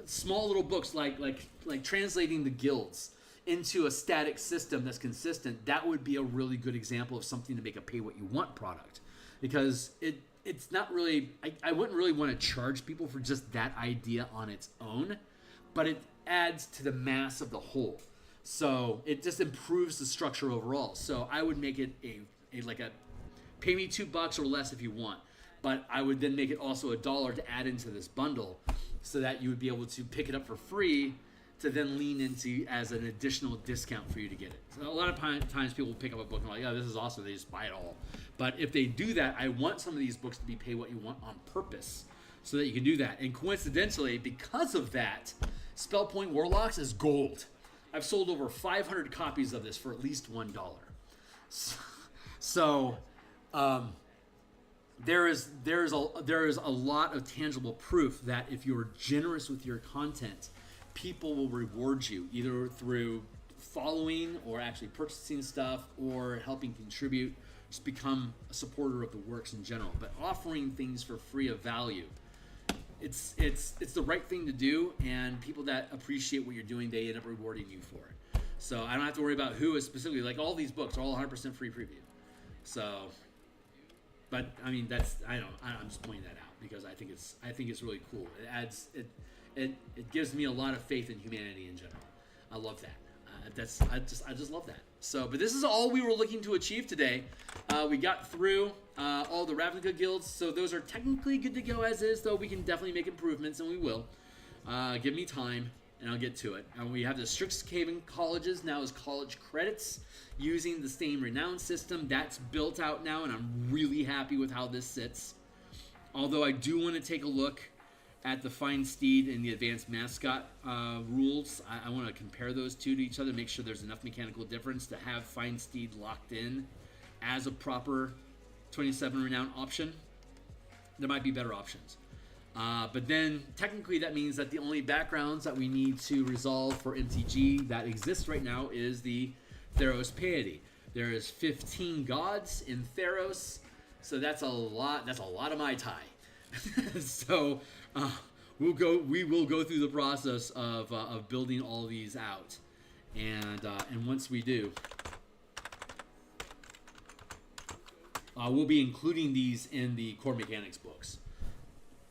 small little books like translating the guilds into a static system that's consistent. That would be a really good example of something to make a pay what you want product, because it's not really, I wouldn't really want to charge people for just that idea on its own, but it adds to the mass of the whole. So it just improves the structure overall. So I would make it a pay me $2 or less if you want, but I would then make it also $1 to add into this bundle, so that you would be able to pick it up for free, to then lean into as an additional discount for you to get it. So a lot of times people pick up a book and are like, oh, this is awesome. They just buy it all. But if they do that, I want some of these books to be pay what you want on purpose so that you can do that. And coincidentally, because of that, Spellpoint Warlocks is gold. I've sold over 500 copies of this for at least $1. So there is a lot of tangible proof that if you're generous with your content, people will reward you either through following or actually purchasing stuff or helping contribute. Just become a supporter of the works in general. But offering things for free of value, it's the right thing to do, and people that appreciate what you're doing, they end up rewarding you for it. So I don't have to worry about who is specifically, like all these books are all 100% free preview. So, but I mean I'm just pointing that out because I think it's really cool. It adds it gives me a lot of faith in humanity in general. I love that. I just love that. So, but this is all we were looking to achieve today. We got through all the Ravnica guilds, so those are technically good to go as is, though we can definitely make improvements, and we will. Give me time, and I'll get to it. And we have the Strixhaven colleges now as college credits using the same renown system. That's built out now, and I'm really happy with how this sits. Although I do want to take a look at the Fine Steed and the Advanced Mascot rules. I want to compare those two to each other, make sure there's enough mechanical difference to have Fine Steed locked in as a proper 27 renown option. There might be better options. But then technically that means that the only backgrounds that we need to resolve for MTG that exists right now is the Theros Piety. There is 15 gods in Theros, so that's a lot of my time. So we will go through the process of building all these out, and once we do, we'll be including these in the core mechanics books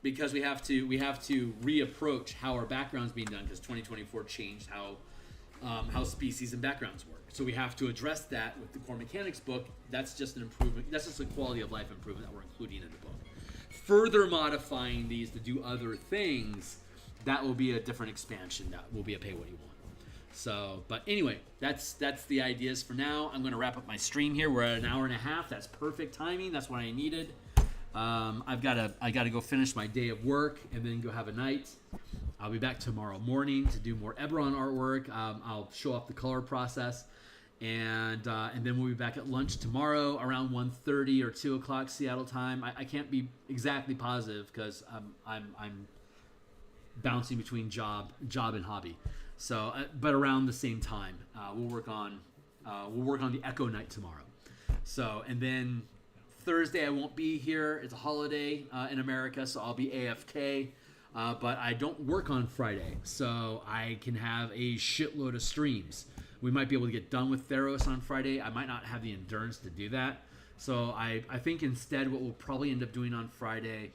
because we have to reapproach how our background's being done because 2024 changed how species and backgrounds work. So we have to address that with the core mechanics book. That's just an improvement. That's just a quality of life improvement that we're including in the book. Further modifying these to do other things, that will be a different expansion. That will be a pay what you want. So, but anyway, that's the ideas for now. I'm going to wrap up my stream here. We're at an hour and a half. That's perfect timing. That's what I needed. I got to go finish my day of work and then go have a night. I'll be back tomorrow morning to do more Eberron artwork. I'll show off the color process. And then we'll be back at lunch tomorrow around 1:30 or 2 o'clock Seattle time. I can't be exactly positive because I'm bouncing between job and hobby. So, but around the same time, we'll work on the Echo Night tomorrow. So, and then Thursday I won't be here. It's a holiday in America, so I'll be AFK. But I don't work on Friday, so I can have a shitload of streams. We might be able to get done with Theros on Friday. I might not have the endurance to do that. So I think instead what we'll probably end up doing on Friday,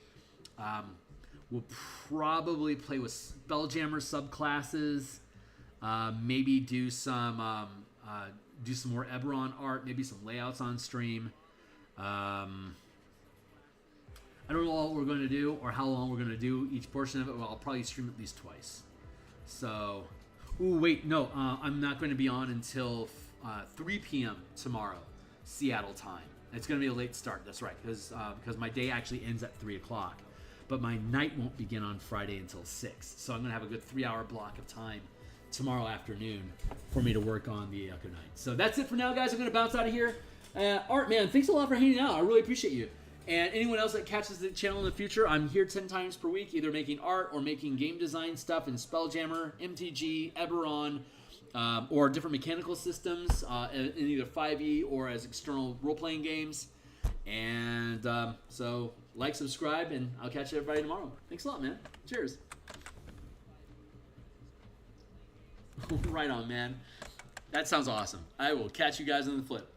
we'll probably play with Spelljammer subclasses, maybe do some more Eberron art, maybe some layouts on stream. I don't know what we're going to do or how long we're going to do each portion of it. Well, I'll probably stream at least twice. So... Ooh, wait, no, I'm not going to be on until 3 p.m. tomorrow, Seattle time. It's going to be a late start, that's right, because my day actually ends at 3 o'clock. But my night won't begin on Friday until 6. So I'm going to have a good 3-hour block of time tomorrow afternoon for me to work on the Echo Night. So that's it for now, guys. I'm going to bounce out of here. Art, man, thanks a lot for hanging out. I really appreciate you. And anyone else that catches the channel in the future, I'm here 10 times per week, either making art or making game design stuff in Spelljammer, MTG, Eberron, or different mechanical systems in either 5e or as external role-playing games. And so like, subscribe, and I'll catch everybody tomorrow. Thanks a lot, man. Cheers. Right on, man. That sounds awesome. I will catch you guys on the flip.